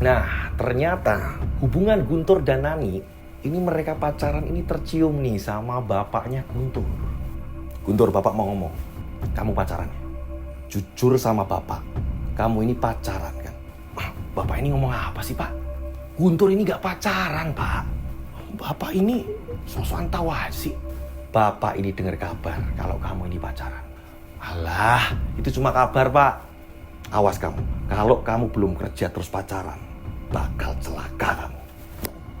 Nah, ternyata hubungan Guntur dan Nani, ini mereka pacaran ini tercium nih sama bapaknya Guntur. Guntur, Bapak mau ngomong. Kamu pacaran ya? Jujur sama Bapak. Kamu ini pacaran kan? Bapak ini ngomong apa sih Pak? Guntur ini gak pacaran Pak. Bapak ini sosokan tahu aja sih. Bapak ini dengar kabar kalau kamu ini pacaran. Alah, itu cuma kabar Pak. Awas kamu, kalau kamu belum kerja terus pacaran, bakal celaka kamu.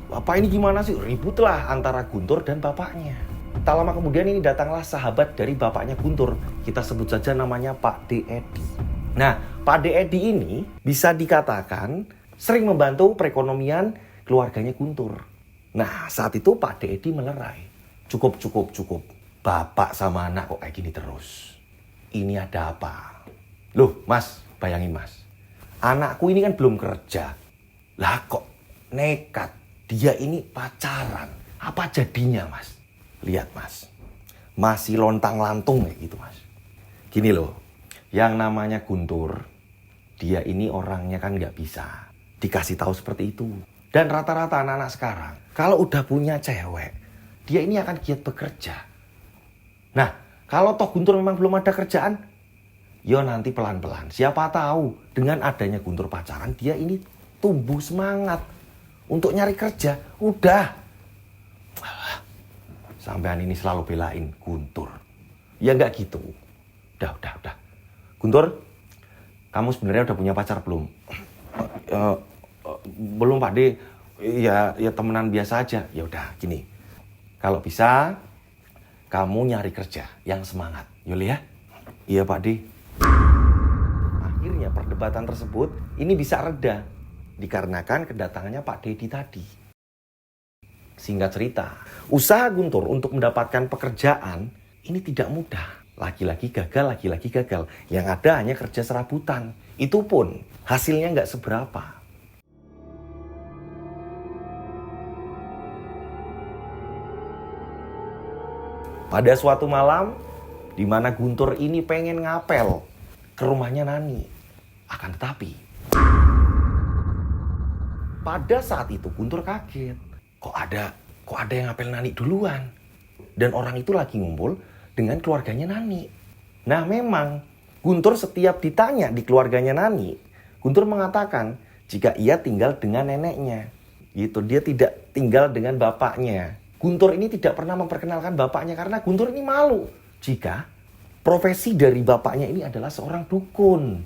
Bapak ini gimana sih? Ributlah antara Guntur dan bapaknya. Tak lama kemudian ini datanglah sahabat dari bapaknya Guntur. Kita sebut saja namanya Pak D. Edi. Nah, Pak D. Edi ini bisa dikatakan sering membantu perekonomian keluarganya Guntur. Nah, saat itu Pak D. Edi melerai. Cukup. Bapak sama anak kok kayak gini terus. Ini ada apa? Loh, Mas, bayangin Mas. Anakku ini kan belum kerja. Lah kok nekat. Dia ini pacaran. Apa jadinya, Mas? Lihat, Mas. Masih lontang-lantung kayak gitu, Mas. Gini loh. Yang namanya Guntur, dia ini orangnya kan nggak bisa dikasih tahu seperti itu. Dan rata-rata anak-anak sekarang, kalau udah punya cewek, dia ini akan giat bekerja. Nah, kalau toh Guntur memang belum ada kerjaan, yo nanti pelan-pelan. Siapa tahu dengan adanya Guntur pacaran, dia ini tumbuh semangat untuk nyari kerja. Udah. Sampean ini selalu belain Guntur. Ya nggak gitu. Udah. Guntur, kamu sebenarnya udah punya pacar belum? Belum Pak D. Ya temenan biasa aja. Ya udah gini. Kalau bisa kamu nyari kerja yang semangat. Yuli ya? Iya Pak D. Akhirnya perdebatan tersebut ini bisa reda dikarenakan kedatangannya Pak Dedi tadi. Singkat cerita, usaha Guntur untuk mendapatkan pekerjaan ini tidak mudah. Lagi-lagi gagal. Yang ada hanya kerja serabutan. Itu pun hasilnya nggak seberapa. Pada suatu malam, di mana Guntur ini pengen ngapel ke rumahnya Nani. Akan tetapi, pada saat itu Guntur kaget. Kok ada yang ngapel Nani duluan? Dan orang itu lagi ngumpul dengan keluarganya Nani. Nah memang, Guntur setiap ditanya di keluarganya Nani, Guntur mengatakan jika ia tinggal dengan neneknya. Gitu, dia tidak tinggal dengan bapaknya. Guntur ini tidak pernah memperkenalkan bapaknya karena Guntur ini malu jika profesi dari bapaknya ini adalah seorang dukun.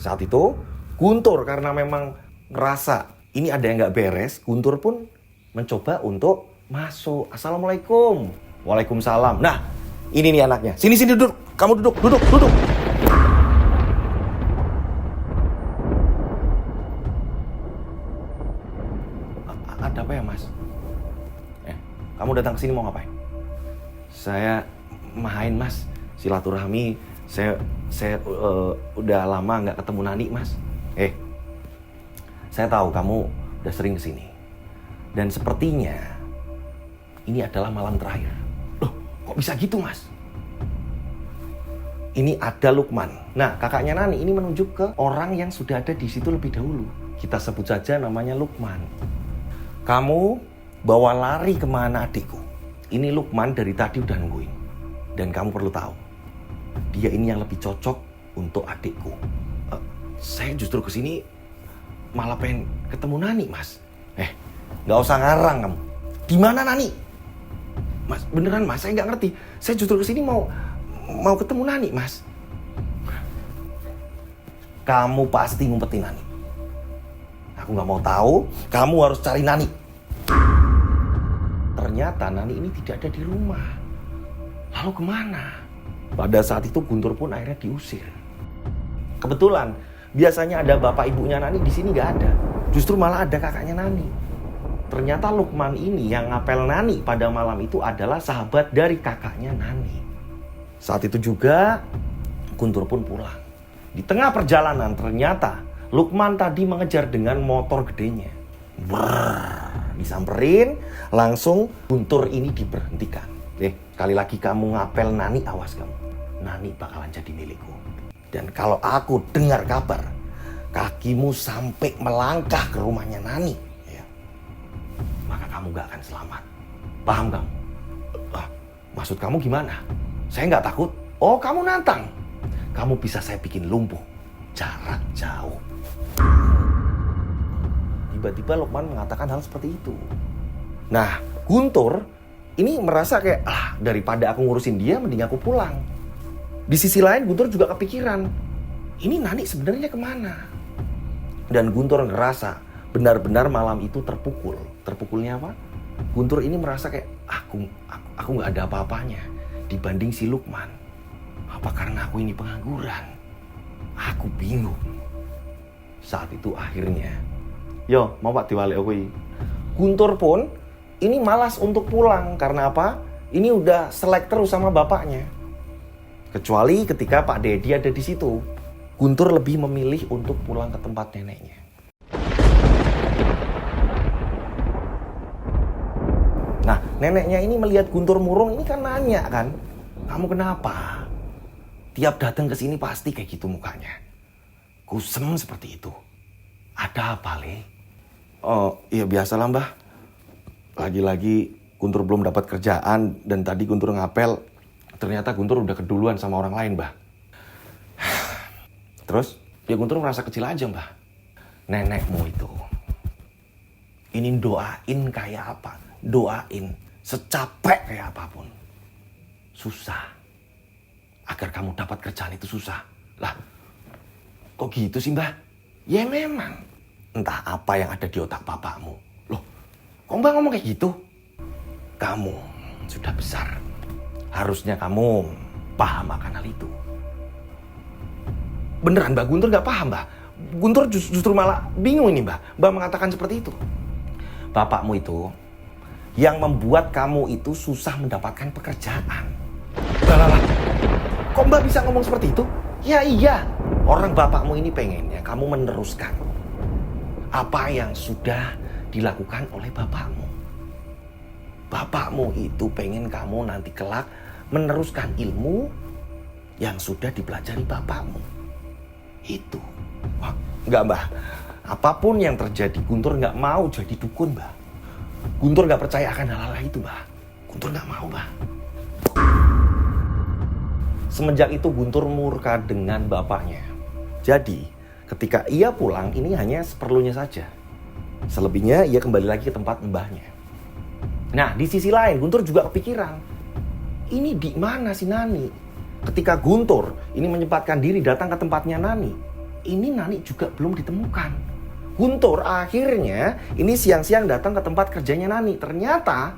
Saat itu Guntur karena memang ngerasa ini ada yang gak beres, Guntur pun mencoba untuk masuk. Assalamualaikum. Waalaikumsalam. Nah, ini nih anaknya. Sini duduk. Kamu duduk. Ada apa ya Mas? Kamu datang ke sini mau ngapain? Saya main Mas, silaturahmi Saya udah lama nggak ketemu Nani, Mas. Saya tahu kamu udah sering kesini. Dan sepertinya ini adalah malam terakhir. Loh, kok bisa gitu, Mas? Ini ada Lukman. Nah, kakaknya Nani ini menunjuk ke orang yang sudah ada di situ lebih dahulu. Kita sebut saja namanya Lukman. Kamu bawa lari kemana adikku? Ini Lukman dari tadi udah nungguin. Dan kamu perlu tahu, dia ini yang lebih cocok untuk adikku. Saya justru kesini malah pengen ketemu Nani, Mas. Nggak usah ngarang kamu. Di mana Nani? Mas, beneran Mas, saya nggak ngerti. Saya justru kesini mau ketemu Nani, Mas. Kamu pasti ngumpetin Nani. Aku nggak mau tahu. Kamu harus cari Nani. Ternyata Nani ini tidak ada di rumah. Lalu kemana? Pada saat itu Guntur pun akhirnya diusir. Kebetulan biasanya ada bapak ibunya Nani, di sini nggak ada. Justru malah ada kakaknya Nani. Ternyata Lukman ini yang ngapel Nani pada malam itu adalah sahabat dari kakaknya Nani. Saat itu juga Guntur pun pulang. Di tengah perjalanan ternyata Lukman tadi mengejar dengan motor gedenya. Disamperin, langsung Guntur ini diberhentikan. Kali lagi kamu ngapel Nani, awas kamu. Nani bakalan jadi milikku. Dan kalau aku dengar kabar kakimu sampai melangkah ke rumahnya Nani, maka kamu gak akan selamat. Paham kamu? Maksud kamu gimana? Saya gak takut. Oh, kamu nantang. Kamu bisa saya bikin lumpuh. Jarak jauh. Tiba-tiba Lukman mengatakan hal seperti itu. Nah, Guntur ini merasa kayak, daripada aku ngurusin dia, mending aku pulang. Di sisi lain Guntur juga kepikiran, ini Nani sebenarnya kemana? Dan Guntur ngerasa benar-benar malam itu terpukul. Terpukulnya apa? Guntur ini merasa kayak, aku gak ada apa-apanya dibanding si Lukman. Apa karena aku ini pengangguran? Aku bingung. Saat itu akhirnya, mau Pak diwalik aku ini. Guntur pun ini malas untuk pulang. Karena apa? Ini udah selek terus sama bapaknya. Kecuali ketika Pak Dedi ada di situ. Guntur lebih memilih untuk pulang ke tempat neneknya. Nah, neneknya ini melihat Guntur murung ini kan nanya kan, kamu kenapa? Tiap datang ke sini pasti kayak gitu mukanya. Kusem seperti itu. Ada apa, Le? Oh, iya biasalah, Mbah. Lagi-lagi Guntur belum dapat kerjaan dan tadi Guntur ngapel, ternyata Guntur udah keduluan sama orang lain, Mbah. Terus, Guntur merasa kecil aja, Mbah. Nenekmu itu, ini doain kayak apa? Doain secapek kayak apapun. Susah. Agar kamu dapat kerjaan itu susah. Lah, kok gitu sih, Mbah? Ya memang. Entah apa yang ada di otak bapakmu. Loh, kok Mbah ngomong kayak gitu? Kamu sudah besar. Harusnya kamu paham akan hal itu. Beneran, Mbak? Guntur gak paham, Mbak? Guntur justru malah bingung ini, Mbak. Mbak mengatakan seperti itu. Bapakmu itu yang membuat kamu itu susah mendapatkan pekerjaan. Lah. Kok Mbak bisa ngomong seperti itu? Ya iya. Orang bapakmu ini pengennya kamu meneruskan apa yang sudah dilakukan oleh bapakmu. Bapakmu itu pengen kamu nanti kelak meneruskan ilmu yang sudah dipelajari bapakmu. Itu. Wah, enggak, Mbah. Apapun yang terjadi, Guntur nggak mau jadi dukun, Mbah. Guntur nggak percaya akan hal-hal itu, Mbah. Guntur nggak mau, Mbah. Semenjak itu Guntur murka dengan bapaknya. Jadi, ketika ia pulang, ini hanya seperlunya saja. Selebihnya ia kembali lagi ke tempat mbahnya. Nah, di sisi lain Guntur juga kepikiran, ini di mana si Nani? Ketika Guntur ini menyempatkan diri datang ke tempatnya Nani, ini Nani juga belum ditemukan. Guntur akhirnya ini siang-siang datang ke tempat kerjanya Nani. Ternyata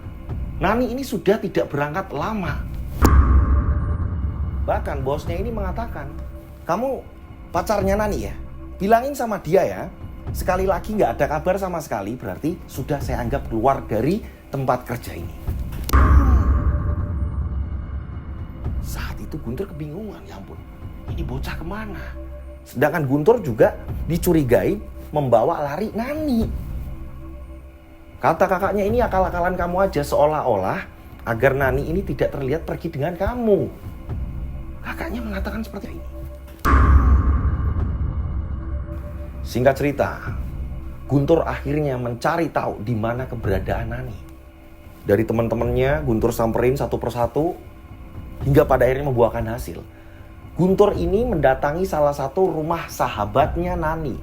Nani ini sudah tidak berangkat lama. Bahkan bosnya ini mengatakan, kamu pacarnya Nani ya? Bilangin sama dia ya. Sekali lagi gak ada kabar sama sekali, berarti sudah saya anggap keluar dari tempat kerja ini. Saat itu Guntur kebingungan, ya ampun. ini bocah kemana? Sedangkan Guntur juga dicurigai membawa lari Nani. Kata kakaknya, ini akal-akalan kamu aja, seolah-olah agar Nani ini tidak terlihat pergi dengan kamu. Kakaknya mengatakan seperti ini. Singkat cerita, Guntur akhirnya mencari tahu di mana keberadaan Nani. Dari teman-temannya, Guntur samperin satu persatu hingga pada akhirnya membuahkan hasil. Guntur ini mendatangi salah satu rumah sahabatnya Nani.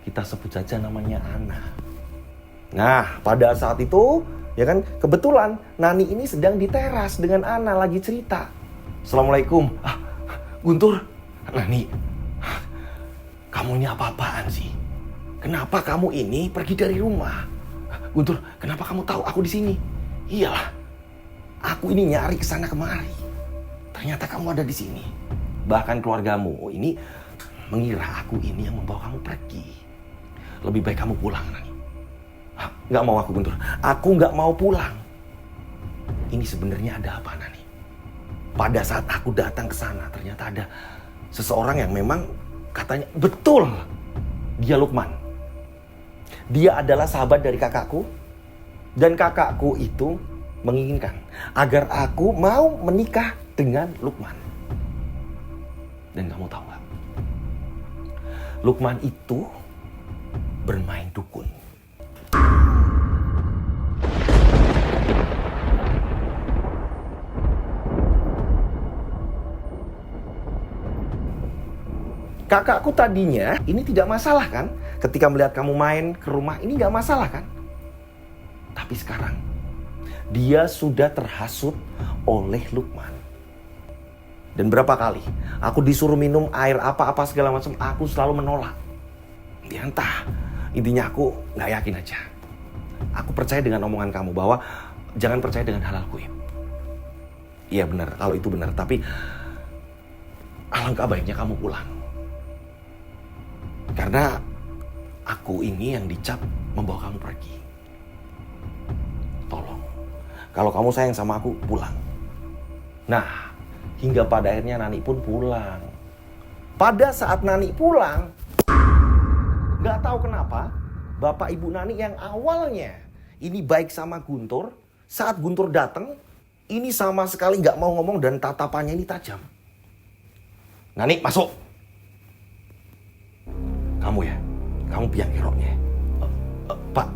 Kita sebut saja namanya Ana. Nah, pada saat itu, ya kan, kebetulan Nani ini sedang di teras dengan Ana lagi cerita. Assalamualaikum. Guntur, Nani, kamu ini apa-apaan sih? Kenapa kamu ini pergi dari rumah? Guntur, kenapa kamu tahu aku di sini? Iyalah, aku ini nyari kesana kemari. Ternyata kamu ada di sini. Bahkan keluargamu ini mengira aku ini yang membawa kamu pergi. Lebih baik kamu pulang, Nani. Gak mau aku, Guntur. Aku gak mau pulang. Ini sebenarnya ada apa, Nani? Pada saat aku datang ke sana, ternyata ada seseorang yang memang katanya betul dia Lukman. Dia adalah sahabat dari kakakku. Dan kakakku itu menginginkan agar aku mau menikah dengan Lukman. Dan kamu tahu gak? Lukman itu bermain dukun. Kakakku tadinya ini tidak masalah kan? Ketika melihat kamu main ke rumah ini gak masalah kan? Tapi sekarang dia sudah terhasut oleh Lukman. Dan berapa kali aku disuruh minum air apa-apa segala macam, aku selalu menolak. Ya entah, intinya aku gak yakin aja. Aku percaya dengan omongan kamu bahwa jangan percaya dengan hal-hal gaib. Iya benar, kalau itu benar. Tapi alangkah baiknya kamu pulang. Karena aku ini yang dicap membawa kamu pergi. Tolong, kalau kamu sayang sama aku, pulang. Nah, hingga pada akhirnya Nani pun pulang. Pada saat Nani pulang, gak tahu kenapa, bapak ibu Nani yang awalnya ini baik sama Guntur, saat Guntur datang, ini sama sekali gak mau ngomong dan tatapannya ini tajam. Nani, masuk. Kamu ya, kamu biang keroknya. Pak,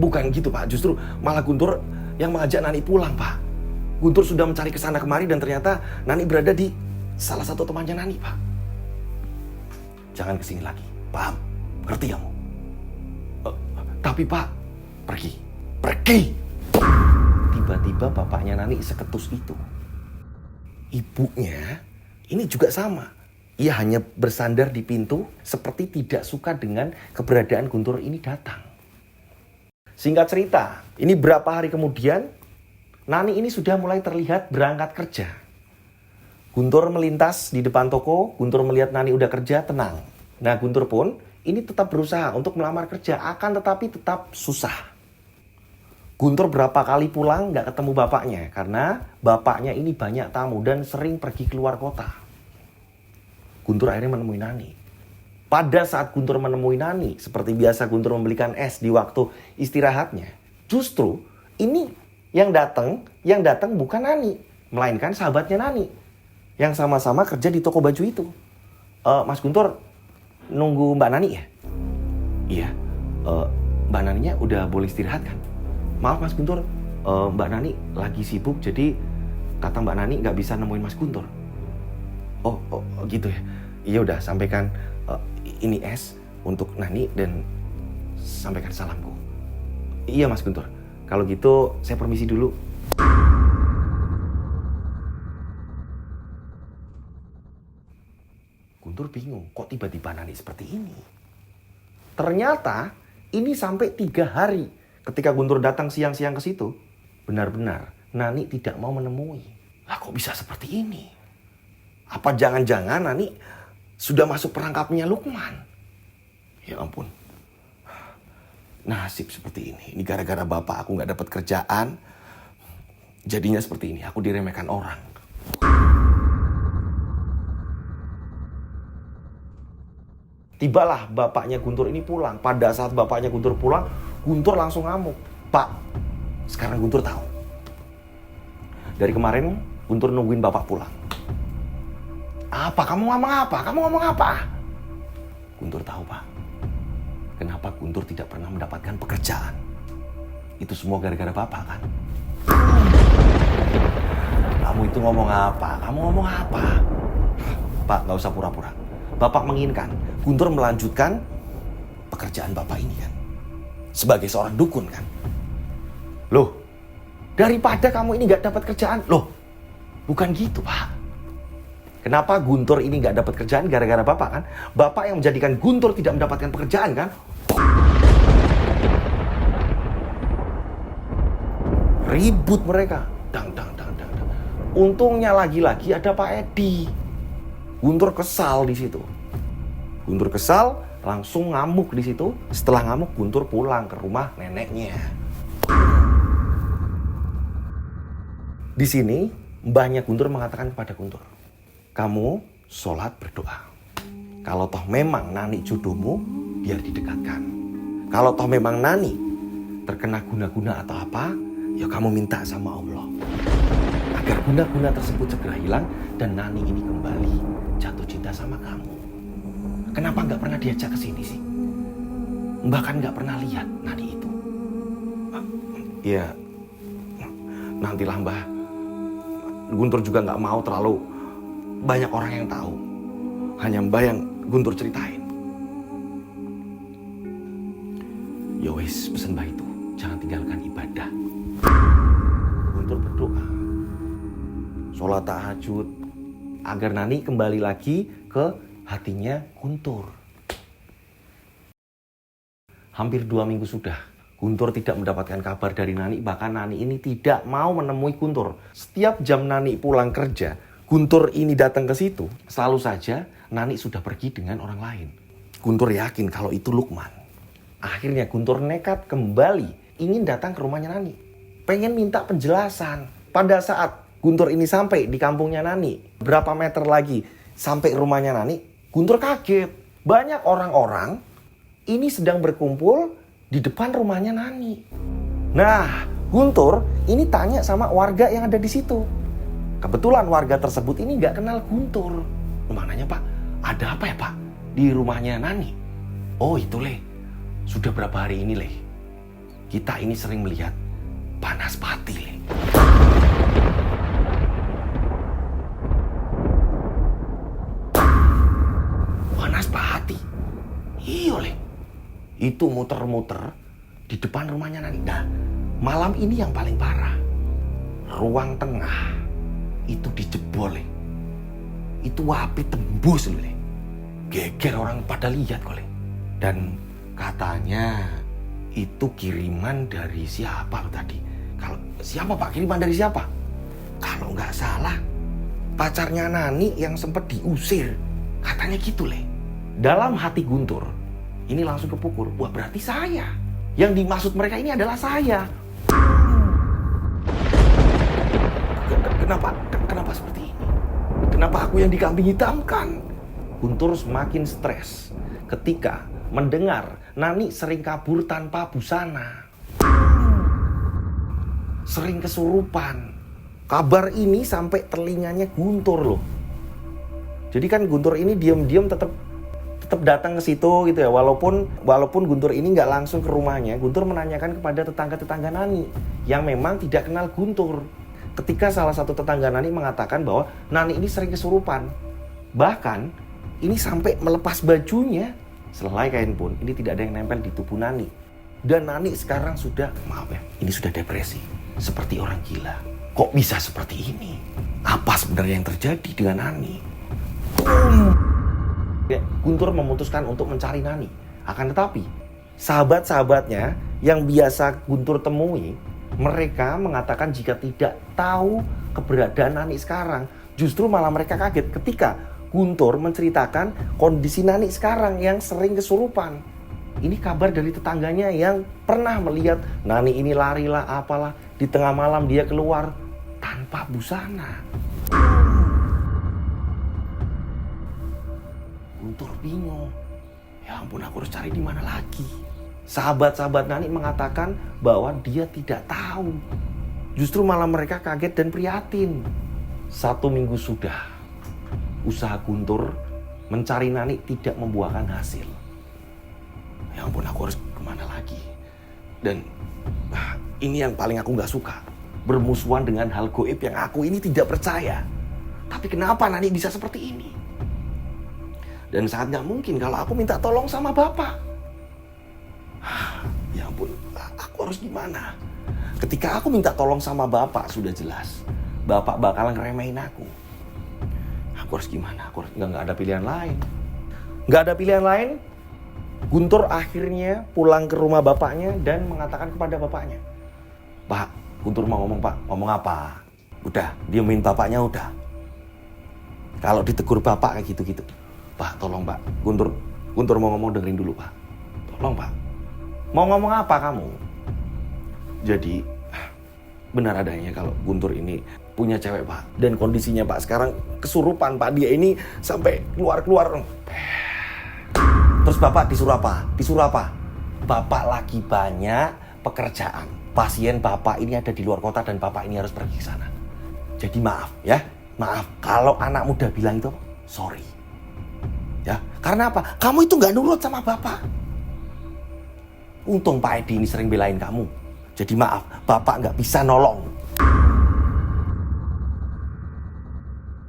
bukan gitu Pak. Justru malah Guntur yang mengajak Nani pulang Pak. Guntur sudah mencari kesana kemari dan ternyata Nani berada di salah satu temannya Nani Pak. Jangan kesini lagi, paham? Ngerti kamu? Tapi Pak, pergi. Tiba-tiba bapaknya Nani seketus itu. Ibunya ini juga sama. Ia hanya bersandar di pintu seperti tidak suka dengan keberadaan Guntur ini datang. Singkat cerita, ini berapa hari kemudian, Nani ini sudah mulai terlihat berangkat kerja. Guntur melintas di depan toko, Guntur melihat Nani udah kerja, tenang. Nah Guntur pun ini tetap berusaha untuk melamar kerja, akan tetapi tetap susah. Guntur berapa kali pulang gak ketemu bapaknya, karena bapaknya ini banyak tamu dan sering pergi keluar kota. Guntur akhirnya menemui Nani. Pada saat Guntur menemui Nani, seperti biasa Guntur membelikan es di waktu istirahatnya. Justru ini yang datang bukan Nani, melainkan sahabatnya Nani yang sama-sama kerja di toko baju itu. Mas Guntur nunggu Mbak Nani ya? Iya. Mbak Naninya udah boleh istirahat kan? Maaf Mas Guntur, Mbak Nani lagi sibuk, jadi kata Mbak Nani nggak bisa nemuin Mas Guntur. Oh gitu ya. Iya udah, sampaikan ini es untuk Nani dan sampaikan salamku. Iya Mas Guntur. Kalau gitu saya permisi dulu. Guntur bingung, kok tiba-tiba Nani seperti ini? Ternyata ini sampai 3 hari ketika Guntur datang siang-siang ke situ, benar-benar Nani tidak mau menemui. Lah kok bisa seperti ini? Apa jangan-jangan Nani sudah masuk perangkapnya Lukman? Ya ampun. Nasib seperti ini. Ini gara-gara bapak aku gak dapat kerjaan. Jadinya seperti ini. Aku diremehkan orang. Tibalah bapaknya Guntur ini pulang. Pada saat bapaknya Guntur pulang, Guntur langsung ngamuk. Pak, sekarang Guntur tahu. Dari kemarin Guntur nungguin bapak pulang. Apa? Kamu ngomong apa? Kamu ngomong apa? Guntur tahu, Pak. Kenapa Guntur tidak pernah mendapatkan pekerjaan? Itu semua gara-gara bapak kan? Kamu itu ngomong apa? Kamu ngomong apa? Pak, gak usah pura-pura. Bapak menginginkan Guntur melanjutkan pekerjaan bapak ini kan. Sebagai seorang dukun kan. Loh, daripada kamu ini gak dapat kerjaan. Loh, bukan gitu, Pak. Kenapa Guntur ini gak dapat kerjaan? Gara-gara bapak kan. Bapak yang menjadikan Guntur tidak mendapatkan pekerjaan kan. Ribut mereka. Dang. Untungnya lagi-lagi ada Pak Edi. Guntur kesal di situ. Guntur kesal, langsung ngamuk di situ. Setelah ngamuk, Guntur pulang ke rumah neneknya. Di sini, mbahnya Guntur mengatakan kepada Guntur, kamu sholat berdoa. Kalau toh memang Nani jodohmu, biar didekatkan. Kalau toh memang Nani terkena guna-guna atau apa, ya kamu minta sama Allah. Agar guna-guna tersebut segera hilang dan Nani ini kembali jatuh cinta sama kamu. Kenapa nggak pernah diajak ke sini sih? Mbak kan nggak pernah lihat Nani itu. Ya, nantilah Mbah. Guntur juga nggak mau terlalu banyak orang yang tahu. Hanya Mbah yang Guntur ceritain. Ya wes, pesan Mbah itu jangan tinggalkan ibadah. Guntur berdoa, sholat tahajud, agar Nani kembali lagi ke hatinya Guntur. Hampir 2 minggu sudah, Guntur tidak mendapatkan kabar dari Nani. Bahkan Nani ini tidak mau menemui Guntur. Setiap jam Nani pulang kerja, Guntur ini datang ke situ. Selalu saja Nani sudah pergi dengan orang lain. Guntur yakin kalau itu Lukman. Akhirnya Guntur nekat kembali ingin datang ke rumahnya Nani. Pengen minta penjelasan. Pada saat Guntur ini sampai di kampungnya Nani, berapa meter lagi sampai rumahnya Nani, Guntur kaget. Banyak orang-orang ini sedang berkumpul di depan rumahnya Nani. Nah, Guntur ini tanya sama warga yang ada di situ. Kebetulan warga tersebut ini gak kenal Guntur. Maknanya, Pak, ada apa ya Pak di rumahnya Nani? Oh itu Le, sudah berapa hari ini Le, kita ini sering melihat panas pati Le. Panas pati? Iya Le. Itu muter-muter di depan rumahnya Nani. Nah, malam ini yang paling parah. Ruang tengah itu dijebol Le. Itu api tembus Le. Geger orang pada lihat kok Le. Dan katanya itu kiriman dari siapa tadi? Kalau siapa Pak? Kiriman dari siapa? Kalau nggak salah pacarnya Nani yang sempat diusir. Katanya gitu Le. Dalam hati Guntur ini langsung kepukul. Wah berarti saya. Yang dimaksud mereka ini adalah saya. Kenapa seperti ini? Kenapa aku yang dikambing hitamkan? Guntur semakin stres ketika mendengar Nani sering kabur tanpa busana. Sering kesurupan. Kabar ini sampai telinganya Guntur loh. Jadi kan Guntur ini diam-diam tetap datang ke situ gitu ya. Walaupun Guntur ini nggak langsung ke rumahnya, Guntur menanyakan kepada tetangga-tetangga Nani yang memang tidak kenal Guntur. Ketika salah satu tetangga Nani mengatakan bahwa Nani ini sering kesurupan. Bahkan ini sampai melepas bajunya. Selai kain pun ini tidak ada yang nempel di tubuh Nani. Dan Nani sekarang sudah, maaf ya, ini sudah depresi. Seperti orang gila. Kok bisa seperti ini? Apa sebenarnya yang terjadi dengan Nani? Guntur memutuskan untuk mencari Nani. Akan tetapi sahabat-sahabatnya yang biasa Guntur temui, mereka mengatakan jika tidak tahu keberadaan Nani sekarang. Justru malah mereka kaget ketika Guntur menceritakan kondisi Nani sekarang yang sering kesurupan. Ini kabar dari tetangganya yang pernah melihat Nani ini larilah apalah. Di tengah malam dia keluar tanpa busana. Guntur bingung. Ya ampun, aku harus cari di mana lagi. Sahabat-sahabat Nani mengatakan bahwa dia tidak tahu. Justru malah mereka kaget dan prihatin. 1 minggu sudah, usaha Guntur mencari Nani tidak membuahkan hasil. Ya ampun, aku harus kemana lagi? Dan ini yang paling aku gak suka. Bermusuhan dengan hal goib yang aku ini tidak percaya. Tapi kenapa Nani bisa seperti ini? Dan sangat gak mungkin kalau aku minta tolong sama Bapak. Ya ampun, aku harus gimana? Ketika aku minta tolong sama Bapak sudah jelas Bapak bakalan ngeremehin aku. Aku harus gimana? Aku harus, nggak ada pilihan lain. Nggak ada pilihan lain. Guntur akhirnya pulang ke rumah bapaknya dan mengatakan kepada bapaknya, Pak, Guntur mau ngomong Pak. Ngomong apa? Udah, diemin bapaknya udah. Kalau ditegur bapak kayak gitu-gitu, Pak tolong Pak, Guntur mau ngomong, dengerin dulu Pak. Tolong Pak. Mau ngomong apa kamu? Jadi benar adanya kalau Guntur ini punya cewek Pak. Dan kondisinya Pak sekarang kesurupan Pak. Dia ini sampai keluar-keluar. Terus Bapak disuruh apa? Disuruh apa? Bapak lagi banyak pekerjaan. Pasien Bapak ini ada di luar kota dan Bapak ini harus pergi ke sana. Jadi maaf ya. Maaf kalau anak muda bilang itu sorry. Ya, karena apa? Kamu itu gak nurut sama Bapak. Untung Pak Edi ini sering belain kamu. Jadi maaf, Bapak nggak bisa nolong.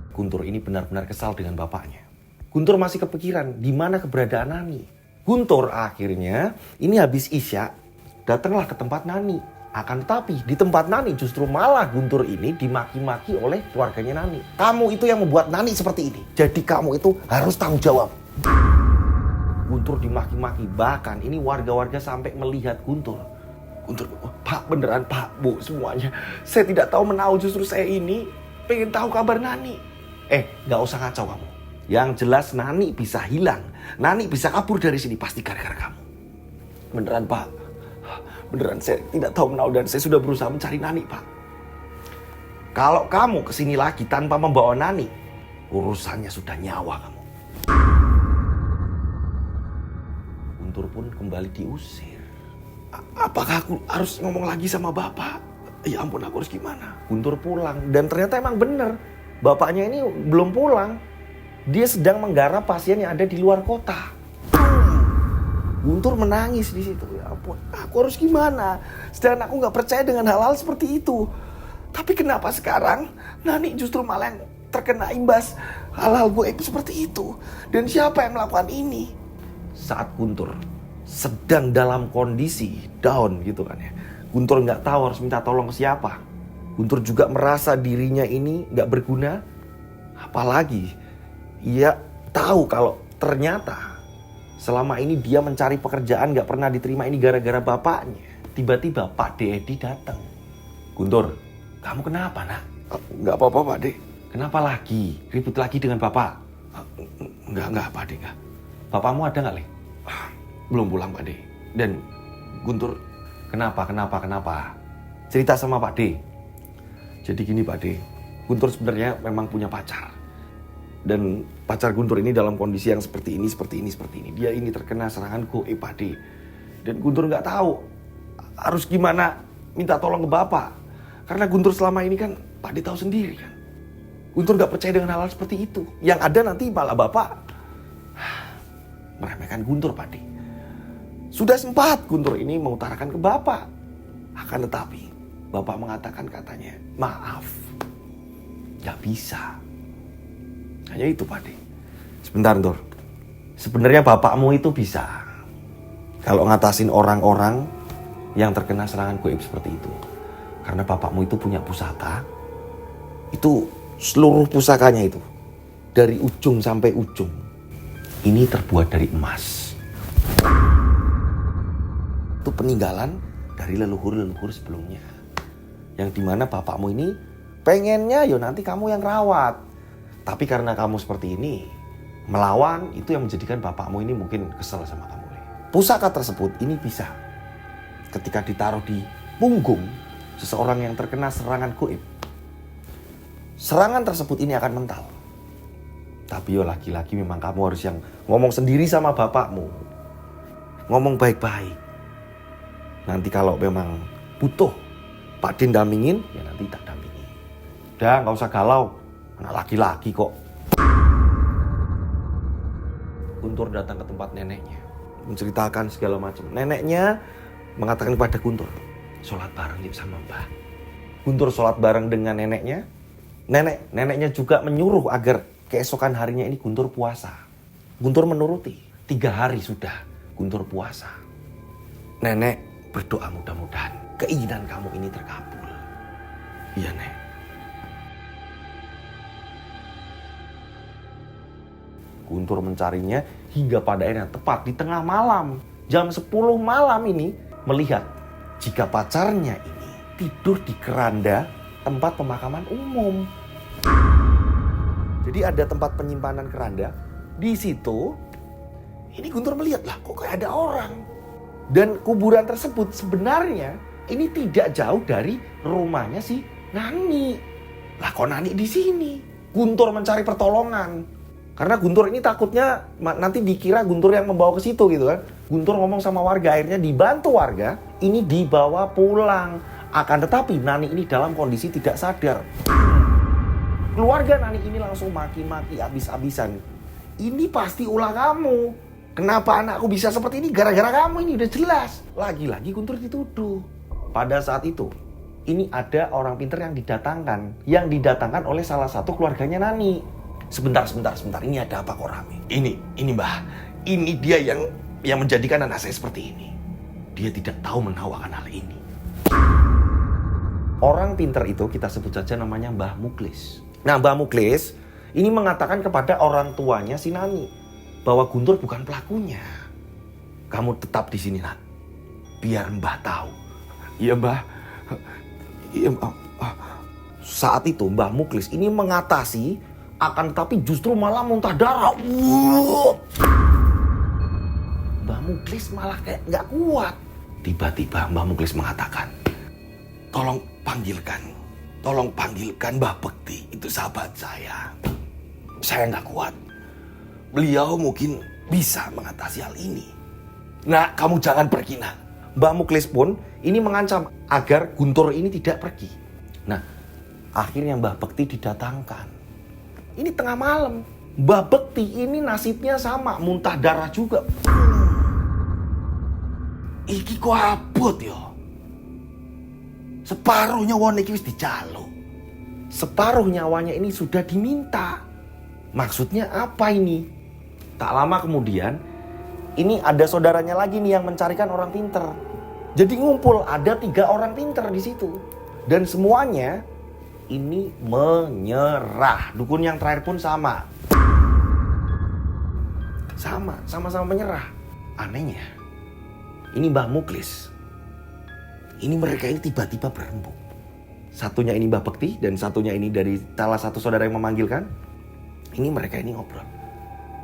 Guntur ini benar-benar kesal dengan bapaknya. Guntur masih kepikiran di mana keberadaan Nani. Guntur akhirnya ini habis Isya datanglah ke tempat Nani. Akan tetapi di tempat Nani justru malah Guntur ini dimaki-maki oleh keluarganya Nani. Kamu itu yang membuat Nani seperti ini. Jadi kamu itu harus tanggung jawab. Guntur dimaki-maki, bahkan ini warga-warga sampai melihat Guntur. Guntur, Pak beneran Pak, Bu semuanya. Saya tidak tahu menahu, justru saya ini pengen tahu kabar Nani. Gak usah ngacau kamu. Yang jelas Nani bisa hilang. Nani bisa kabur dari sini pasti gara-gara kamu. Beneran Pak. Beneran saya tidak tahu menahu dan saya sudah berusaha mencari Nani Pak. Kalau kamu kesini lagi tanpa membawa Nani, urusannya sudah nyawa kamu. Guntur pun kembali diusir. Apakah aku harus ngomong lagi sama Bapak? Ya ampun, aku harus gimana? Guntur pulang dan ternyata emang benar. Bapaknya ini belum pulang. Dia sedang menggarap pasien yang ada di luar kota. Guntur menangis di situ. Ya ampun, aku harus gimana? Sedangkan aku nggak percaya dengan hal-hal seperti itu. Tapi kenapa sekarang Nani justru malah yang terkena imbas hal-hal goib seperti itu? Dan siapa yang melakukan ini? Saat Guntur sedang dalam kondisi down gitu kan ya. Guntur nggak tahu harus minta tolong ke siapa. Guntur juga merasa dirinya ini nggak berguna. Apalagi ia tahu kalau ternyata selama ini dia mencari pekerjaan nggak pernah diterima ini gara-gara bapaknya. Tiba-tiba Pak Edi datang. Guntur, kamu kenapa nak? Nggak apa-apa Pak De. Kenapa lagi? Ribut lagi dengan Bapak? Nggak Pak De, nggak. Bapakmu ada nggak, Le? Belum pulang, Pak De. Dan Guntur, kenapa? Cerita sama Pak De. Jadi gini, Pak De. Guntur sebenarnya memang punya pacar. Dan pacar Guntur ini dalam kondisi yang seperti ini. Dia ini terkena serangan goib, Pak De. Dan Guntur nggak tahu harus gimana minta tolong ke Bapak. Karena Guntur selama ini kan Pak De tahu sendiri kan. Guntur nggak percaya dengan hal-hal seperti itu. Yang ada nanti malah Bapak meremehkan Guntur, Pak De. Sudah sempat Guntur ini mengutarakan ke Bapak. Akan tetapi Bapak mengatakan katanya, maaf, gak bisa. Hanya itu Pak De. Sebentar Guntur. Sebenarnya bapakmu itu bisa. Kalau ngatasin orang-orang yang terkena serangan goib seperti itu. Karena bapakmu itu punya pusaka. Itu seluruh pusakanya itu. Dari ujung sampai ujung. Ini terbuat dari emas. Itu peninggalan dari leluhur-leluhur sebelumnya. Yang dimana bapakmu ini pengennya nanti kamu yang rawat. Tapi karena kamu seperti ini, melawan, itu yang menjadikan bapakmu ini mungkin kesel sama kamu. Pusaka tersebut ini bisa ketika ditaruh di punggung seseorang yang terkena serangan goib. Serangan tersebut ini akan mental. Tapi laki-laki memang kamu harus yang ngomong sendiri sama bapakmu. ngomong baik-baik. Nanti kalau memang butuh Pak Din dampingin, ya nanti tak dampingi. Udah, nggak usah galau. Anak laki-laki kok. Guntur datang ke tempat neneknya, menceritakan segala macam. Neneknya mengatakan kepada Guntur, sholat bareng yuk sama Mbah. Guntur sholat bareng dengan neneknya. Neneknya juga menyuruh agar keesokan harinya ini Guntur puasa. Guntur menuruti. 3 hari sudah Guntur puasa. Nenek berdoa mudah-mudahan keinginan kamu ini terkabul. Iya, Nek. Guntur mencarinya hingga pada akhirnya tepat di tengah malam. Jam 10 malam ini melihat jika pacarnya ini tidur di keranda tempat pemakaman umum. Jadi ada tempat penyimpanan keranda. Di situ ini Guntur melihat, lah kok kayak ada orang. Dan kuburan tersebut sebenarnya ini tidak jauh dari rumahnya si Nani. Lah kok Nani di sini? Guntur mencari pertolongan. Karena Guntur ini takutnya nanti dikira Guntur yang membawa ke situ gitu kan. Guntur ngomong sama warga, akhirnya dibantu warga, ini dibawa pulang. Akan tetapi Nani ini dalam kondisi tidak sadar. Keluarga Nani ini langsung maki-maki habis-habisan. Ini pasti ulah kamu. Kenapa anakku bisa seperti ini? Gara-gara kamu, ini udah jelas. Lagi-lagi Guntur dituduh. Pada saat itu, ini ada orang pintar yang didatangkan. Yang didatangkan oleh salah satu keluarganya Nani. Sebentar. Ini ada apa kok rame? Ini Mbah. Ini dia yang menjadikan anak saya seperti ini. Dia tidak tahu menawarkan hal ini. Orang pintar itu kita sebut saja namanya Mbah Muklis. Nah, Mbah Muklis ini mengatakan kepada orang tuanya si Nani bahwa Guntur bukan pelakunya. Kamu tetap di sini, Nak. Biar Mbah tahu. Iya, Mbah. Iya, Mbah. Saat itu Mbah Muklis ini mengatasi, akan tetapi justru malah muntah darah. Mbah Muklis malah kayak gak kuat. Tiba-tiba Mbah Muklis mengatakan, tolong panggilkan Mbah Bekti, itu sahabat saya. Saya gak kuat. Beliau mungkin bisa mengatasi hal ini. Nah, kamu jangan pergi, Nak. Mbah Muklis pun ini mengancam agar Guntur ini tidak pergi. Nah, akhirnya Mbah Bekti didatangkan. Ini tengah malam. Mbah Bekti ini nasibnya sama, muntah darah juga. Iki kok abot yo. Separuh nyawanya iki wis dijaluk. Separuh nyawanya ini sudah diminta. Maksudnya apa ini? Tak lama kemudian, ini ada saudaranya lagi nih yang mencarikan orang pinter. Jadi ngumpul, ada 3 orang pinter di situ. Dan semuanya ini menyerah. Dukun yang terakhir pun sama. Sama-sama menyerah. Anehnya, ini Mbah Muklis. Ini mereka ini tiba-tiba berembuk. Satunya ini Mbah Bekti dan satunya ini dari salah satu saudara yang memanggilkan. Ini mereka ini ngobrol.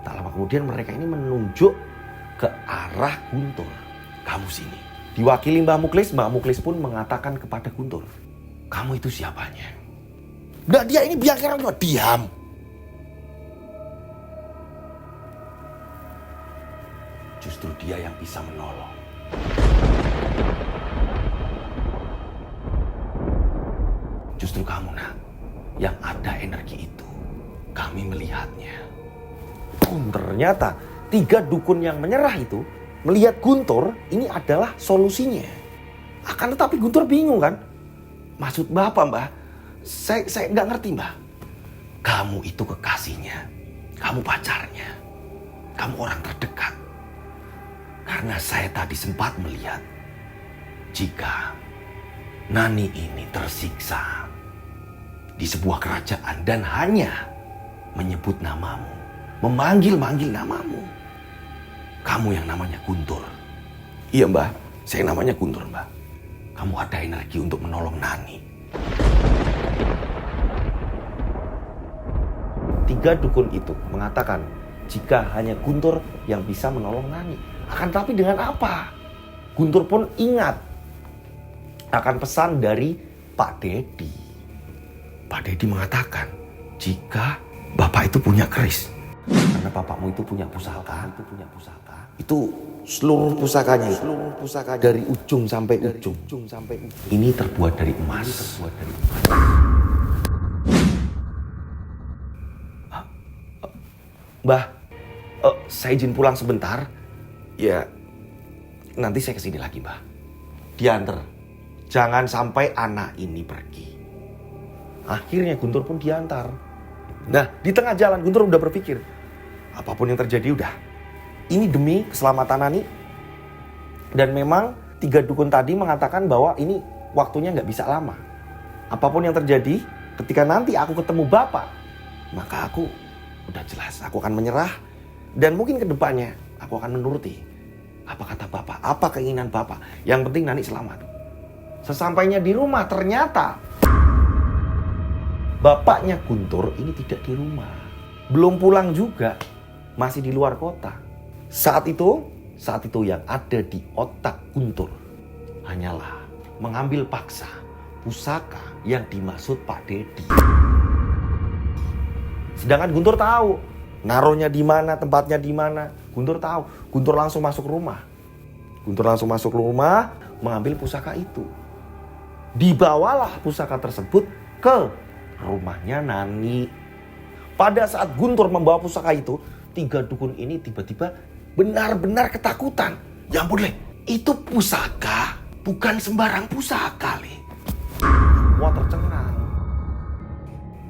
Tak lama kemudian mereka ini menunjuk ke arah Guntur. Kamu sini. Diwakili Mbah Muklis pun mengatakan kepada Guntur, kamu itu siapanya? Nah, dia ini biar kira diam. Justru dia yang bisa menolong. Justru kamu, Nak, yang ada energi itu. Kami melihatnya. Ternyata 3 dukun yang menyerah itu melihat Guntur ini adalah solusinya. Akan tetapi Guntur bingung kan? Maksud Mbah apa, Mbah? Saya nggak ngerti, Mbah. Kamu itu kekasihnya, kamu pacarnya, kamu orang terdekat. Karena saya tadi sempat melihat jika Nani ini tersiksa di sebuah kerajaan dan hanya menyebut namamu, memanggil-manggil namamu. Kamu yang namanya Guntur. Iya, Mbah, saya namanya Guntur, Mbah. Kamu ada energi untuk menolong Nani. 3 dukun itu mengatakan jika hanya Guntur yang bisa menolong Nani. Akan tapi dengan apa? Guntur pun ingat akan pesan dari Pak Dedi. Pak Dedi mengatakan jika Bapak itu punya keris, Karena bapakmu itu punya pusaka. Itu seluruh pusakanya. Dari ujung sampai ujung. Ini terbuat dari emas. Mbah, saya izin pulang sebentar. Ya, nanti saya kesini lagi, Mbah. Diantar. Jangan sampai anak ini pergi. Akhirnya Guntur pun diantar. Nah, di tengah jalan Guntur udah berpikir, apapun yang terjadi udah. Ini demi keselamatan Nani. Dan memang 3 dukun tadi mengatakan bahwa ini waktunya nggak bisa lama. Apapun yang terjadi, ketika nanti aku ketemu Bapak, maka aku udah jelas, aku akan menyerah. Dan mungkin ke depannya aku akan menuruti apa kata Bapak, apa keinginan Bapak. Yang penting Nani selamat. Sesampainya di rumah ternyata bapaknya Guntur ini tidak di rumah. Belum pulang juga, masih di luar kota. Saat itu yang ada di otak Guntur hanyalah mengambil paksa pusaka yang dimaksud Pak Dedi. Sedangkan Guntur tahu naruhnya di mana, tempatnya di mana. Guntur tahu. Guntur langsung masuk rumah, mengambil pusaka itu. Dibawalah pusaka tersebut ke rumahnya Nani. Pada saat Guntur membawa pusaka itu, 3 dukun ini tiba-tiba benar-benar ketakutan. Ya ampun, Le, itu pusaka bukan sembarang pusaka, Le. Wah, tercengang.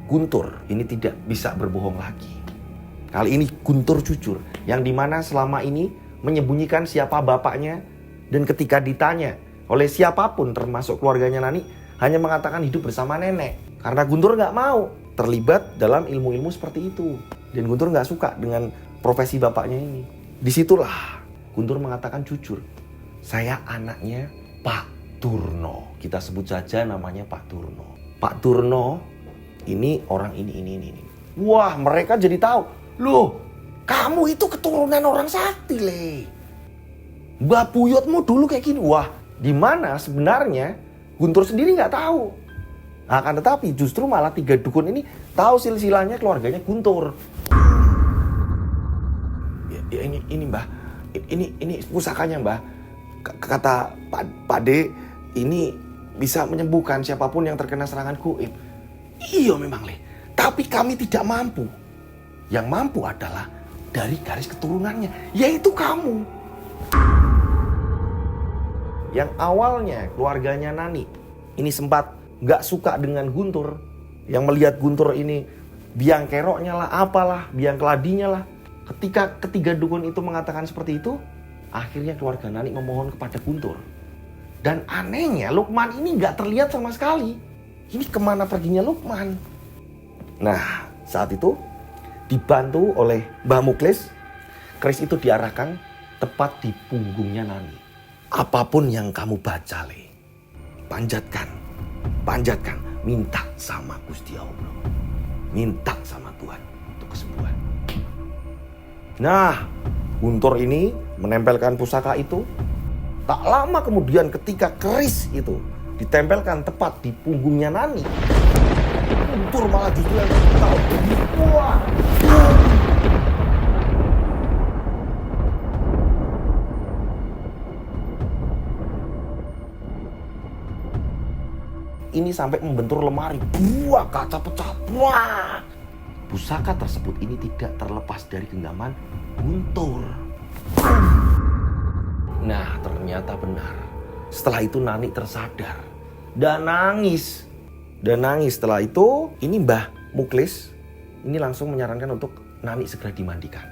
Guntur ini tidak bisa berbohong lagi. Kali ini Guntur jujur, yang dimana selama ini menyembunyikan siapa bapaknya. Dan ketika ditanya oleh siapapun termasuk keluarganya Nani, hanya mengatakan hidup bersama nenek. Karena Guntur gak mau terlibat dalam ilmu-ilmu seperti itu. Dan Guntur gak suka dengan profesi bapaknya ini. Disitulah Guntur mengatakan jujur, saya anaknya Pak Durno. Kita sebut saja namanya Pak Durno. Pak Durno ini orang ini. Wah, mereka jadi tahu. Loh, kamu itu keturunan orang sakti, Le. Mbah Buyutmu dulu kayak gini. Wah, di mana sebenarnya Guntur sendiri nggak tahu. Akan tetapi justru malah 3 dukun ini tahu silsilahnya keluarganya Guntur. Ya, ini Mbah, ini pusakanya Mbah. Kata Pak D, ini bisa menyembuhkan siapapun yang terkena serangan gaib. Iya memang, Le. Tapi kami tidak mampu. Yang mampu adalah dari garis keturunannya, yaitu kamu. Yang awalnya keluarganya Nani ini sempat gak suka dengan Guntur. Yang melihat Guntur ini biang keroknya lah, apalah, biang keladinya lah. Ketika ketiga dukun itu mengatakan seperti itu, akhirnya keluarga Nani memohon kepada Guntur. Dan anehnya Lukman ini gak terlihat sama sekali. Ini kemana perginya Lukman? Nah, saat itu dibantu oleh Mbah Muklis, keris itu diarahkan tepat di punggungnya Nani. Apapun yang kamu baca, Le, panjatkan, minta sama Gusti Allah, minta sama Tuhan untuk kesembuhan. Nah, Guntur ini menempelkan pusaka itu. Tak lama kemudian ketika keris itu ditempelkan tepat di punggungnya Nani, Guntur malah justru yang tahu. Wah. Ini sampai membentur lemari. Buah, kaca pecah. Wah. Pusaka tersebut ini tidak terlepas dari genggaman Guntur. Nah, ternyata benar. Setelah itu Nani tersadar dan nangis. Setelah itu, ini Mbah Muklis ini langsung menyarankan untuk Nani segera dimandikan.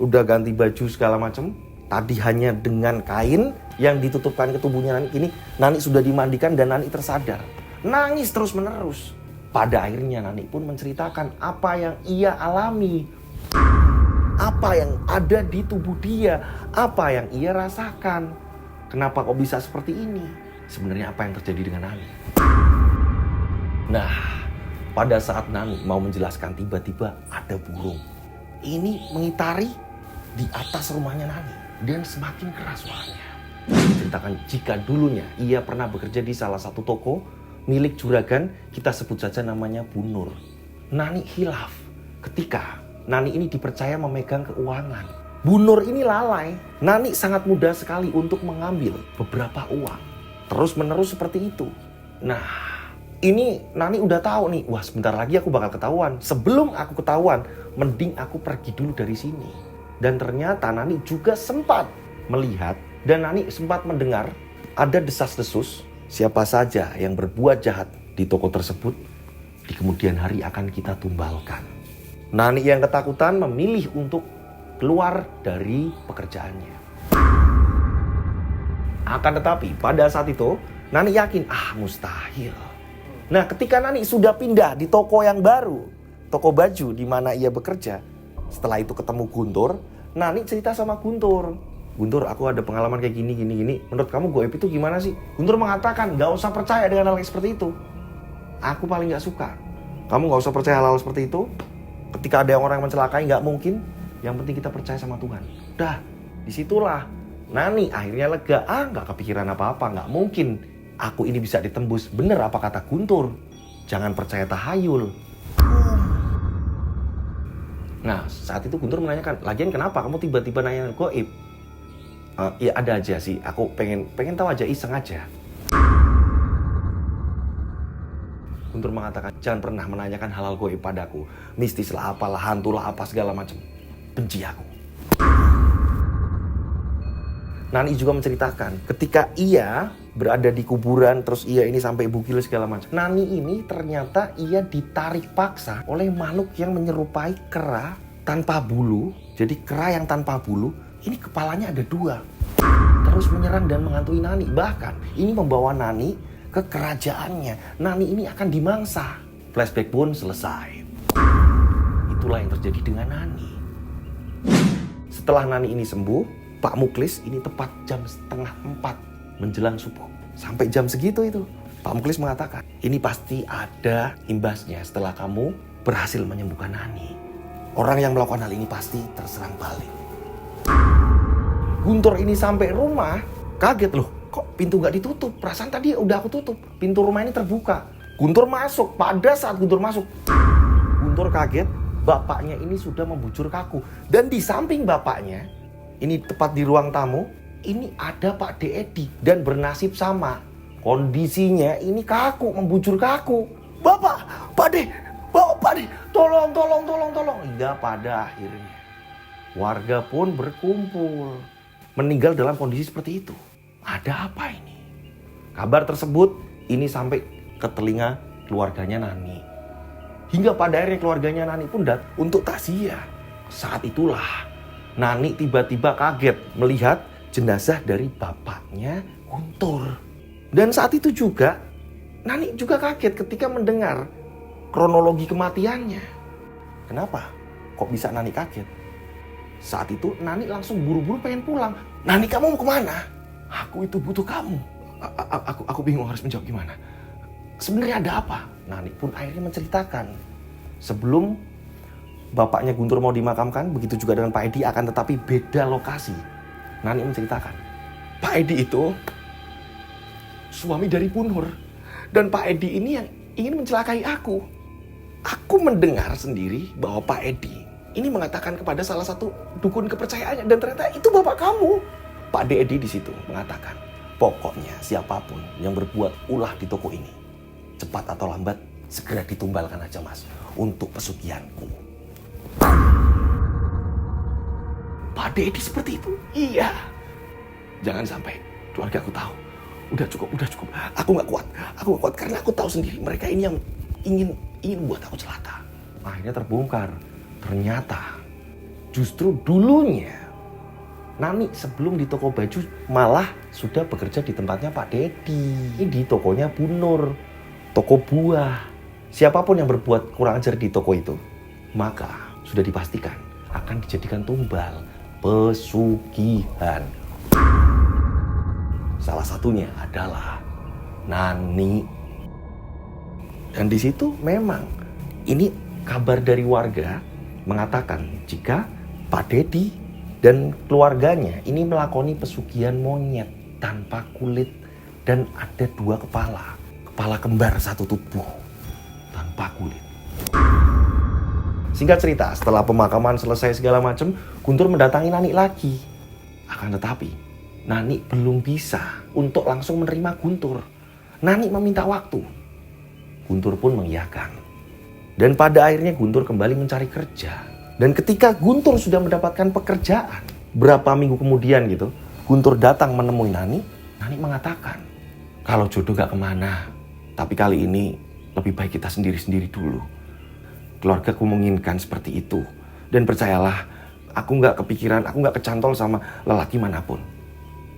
Udah ganti baju segala macam. Tadi hanya dengan kain yang ditutupkan ke tubuhnya Nani. Ini Nani sudah dimandikan dan Nani tersadar. Nangis terus menerus. Pada akhirnya Nani pun menceritakan apa yang ia alami. Apa yang ada di tubuh dia. Apa yang ia rasakan. Kenapa kok bisa seperti ini? Sebenarnya apa yang terjadi dengan Nani? Nah, pada saat Nani mau menjelaskan, tiba-tiba ada burung. Ini mengitari di atas rumahnya Nani. Dan semakin keras suaranya. Ceritakan jika dulunya ia pernah bekerja di salah satu toko milik juragan, kita sebut saja namanya Bu Nur. Nani hilaf ketika Nani ini dipercaya memegang keuangan. Bu Nur ini lalai. Nani sangat mudah sekali untuk mengambil beberapa uang. Terus menerus seperti itu. Nah, ini Nani udah tahu nih, wah sebentar lagi aku bakal ketahuan. Sebelum aku ketahuan, mending aku pergi dulu dari sini. Dan ternyata Nani juga sempat melihat dan Nani sempat mendengar ada desas-desus siapa saja yang berbuat jahat di toko tersebut di kemudian hari akan kita tumbalkan. Nani yang ketakutan memilih untuk keluar dari pekerjaannya. Akan tetapi pada saat itu Nani yakin mustahil. Nah, ketika Nani sudah pindah di toko yang baru, toko baju di mana ia bekerja, setelah itu ketemu Guntur, Nani cerita sama Guntur. Guntur, aku ada pengalaman kayak gini. Menurut kamu goib itu gimana sih? Guntur mengatakan, gak usah percaya dengan hal seperti itu. Aku paling gak suka. Kamu gak usah percaya hal seperti itu. Ketika ada orang yang mencelakai, gak mungkin. Yang penting kita percaya sama Tuhan. Udah, disitulah Nani akhirnya lega. Gak kepikiran apa-apa, gak mungkin aku ini bisa ditembus. Bener apa kata Guntur, jangan percaya tahayul. Nah, saat itu Guntur menanyakan, lagian kenapa kamu tiba-tiba nanya goib? Ya ada aja sih, aku pengen tahu aja, iseng aja. Guntur mengatakan, jangan pernah menanyakan hal-hal goib padaku. Mistis lah, apalah, hantu lah, apa segala macam. Benci aku. Nani juga menceritakan, ketika ia berada di kuburan, terus ia ini sampai bugil segala macam. Nani ini ternyata ia ditarik paksa oleh makhluk yang menyerupai kera tanpa bulu. Jadi kera yang tanpa bulu, ini kepalanya ada 2. Terus menyerang dan menghantui Nani. Bahkan ini membawa Nani ke kerajaannya. Nani ini akan dimangsa. Flashback pun selesai. Itulah yang terjadi dengan Nani. Setelah Nani ini sembuh, Pak Muklis ini tepat jam 3:30 menjelang subuh. Sampai jam segitu itu, Pak Muklis mengatakan, ini pasti ada imbasnya setelah kamu berhasil menyembuhkan Nani. Orang yang melakukan hal ini pasti terserang balik. Guntur ini sampai rumah, kaget loh, kok pintu gak ditutup? Perasaan tadi udah aku tutup, pintu rumah ini terbuka. Guntur masuk, pada saat Guntur masuk, Guntur kaget, bapaknya ini sudah membujur kaku. Dan di samping bapaknya, ini tepat di ruang tamu, ini ada Pak De Edi dan bernasib sama. Kondisinya ini kaku, membujur kaku. Bapak, Pak De, tolong. Hingga pada akhirnya warga pun berkumpul, meninggal dalam kondisi seperti itu. Ada apa ini? Kabar tersebut ini sampai ke telinga keluarganya Nani. Hingga pada akhirnya keluarganya Nani pun datang untuk takziah. Saat itulah Nani tiba-tiba kaget melihat jenazah dari bapaknya Guntur. Dan saat itu juga Nani juga kaget ketika mendengar kronologi kematiannya. Kenapa? Kok bisa Nani kaget? Saat itu Nani langsung buru-buru pengen pulang. Nani, kamu mau kemana? Aku itu butuh kamu. Aku bingung harus menjawab gimana. Sebenarnya ada apa? Nani pun akhirnya menceritakan. Sebelum bapaknya Guntur mau dimakamkan, begitu juga dengan Pak Edi, akan tetapi beda lokasi. Nani menceritakan, Pak Edi itu suami dari Bu Nur. Dan Pak Edi ini yang ingin mencelakai aku. Aku mendengar sendiri bahwa Pak Edi ini mengatakan kepada salah satu dukun kepercayaannya, dan ternyata itu bapak kamu. Pak De Edi di situ mengatakan, pokoknya siapapun yang berbuat ulah di toko ini, cepat atau lambat segera ditumbalkan aja mas, untuk pesugihanku. Pak De Edi seperti itu? Iya. Jangan sampai keluarga aku tahu. Udah cukup. Aku gak kuat karena aku tahu sendiri mereka ini yang ingin buat aku celaka. Akhirnya terbongkar. Ternyata justru dulunya Nani sebelum di toko baju malah sudah bekerja di tempatnya Pak Dedi. Ini di tokonya Bu Nur, toko buah. Siapapun yang berbuat kurang ajar di toko itu, maka sudah dipastikan akan dijadikan tumbal pesugihan. Salah satunya adalah Nani. Dan di situ memang ini kabar dari warga mengatakan jika Pak Dedi dan keluarganya ini melakoni pesugihan monyet tanpa kulit dan ada 2 kepala kembar satu tubuh tanpa kulit. Singkat cerita, setelah pemakaman selesai segala macam, Guntur mendatangi Nani lagi. Akan tetapi, Nani belum bisa untuk langsung menerima Guntur. Nani meminta waktu. Guntur pun mengiyakan. Dan pada akhirnya Guntur kembali mencari kerja. Dan ketika Guntur sudah mendapatkan pekerjaan, berapa minggu kemudian gitu, Guntur datang menemui Nani. Nani mengatakan, kalau jodoh gak kemana, tapi kali ini lebih baik kita sendiri-sendiri dulu. Keluargaku menginginkan seperti itu. Dan percayalah, aku gak kepikiran, aku gak kecantol sama lelaki manapun.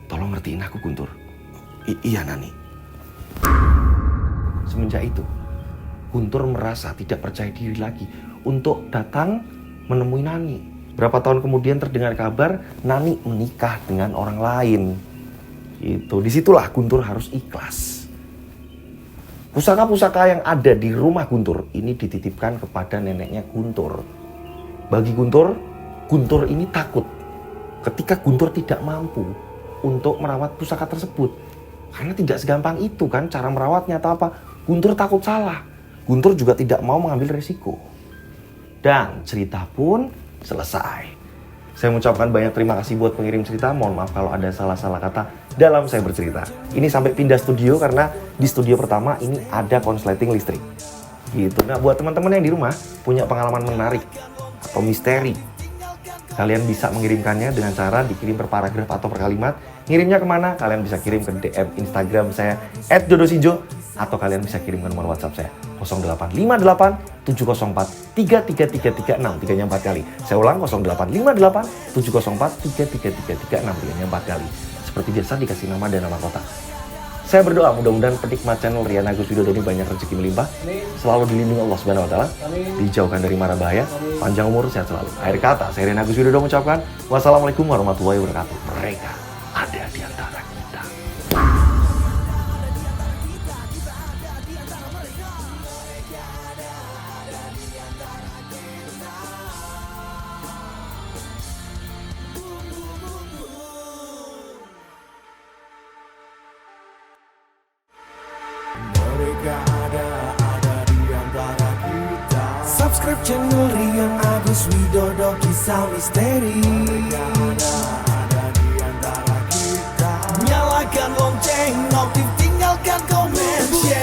Tolong ngertiin aku, Guntur. Iya, Nani. Semenjak itu, Guntur merasa tidak percaya diri lagi untuk datang menemui Nani. Berapa tahun kemudian terdengar kabar Nani menikah dengan orang lain. Gitu. Disitulah Guntur harus ikhlas. Pusaka-pusaka yang ada di rumah Guntur ini dititipkan kepada neneknya Guntur. Bagi Guntur, Guntur ini takut ketika Guntur tidak mampu untuk merawat pusaka tersebut. Karena tidak segampang itu kan cara merawatnya atau apa. Guntur takut salah. Guntur juga tidak mau mengambil resiko. Dan cerita pun selesai. Saya mengucapkan banyak terima kasih buat pengirim cerita. Mohon maaf kalau ada salah-salah kata dalam saya bercerita. Ini sampai pindah studio karena di studio pertama ini ada konsleting listrik. Gitu. Nah, buat teman-teman yang di rumah punya pengalaman menarik atau misteri, kalian bisa mengirimkannya dengan cara dikirim per paragraf atau per kalimat. Ngirimnya kemana? Kalian bisa kirim ke DM Instagram saya @jodosinjo atau kalian bisa kirim ke nomor WhatsApp saya 0858 704 33336, 3-nya 4 kali. Saya ulang 0858 704 33336, 3-nya 4 kali. Seperti biasa dikasih nama dan nama kota. Saya berdoa mudah-mudahan penikmat channel Rian Agus Widodo ini banyak rezeki melimpah, selalu dilindungi Allah Subhanahu wa taala, dijauhkan dari mara bahaya, panjang umur, sehat selalu. Akhir kata, saya Rian Agus Widodo mengucapkan wassalamualaikum warahmatullahi wabarakatuh. Mereka ada di antara kita. Mereka ada di antara kita. Subscribe channel Rian Agus Widodo, kisah misteri. Mereka ada di antara kita. Nyalakan lonceng, notif, tinggalkan komen, share.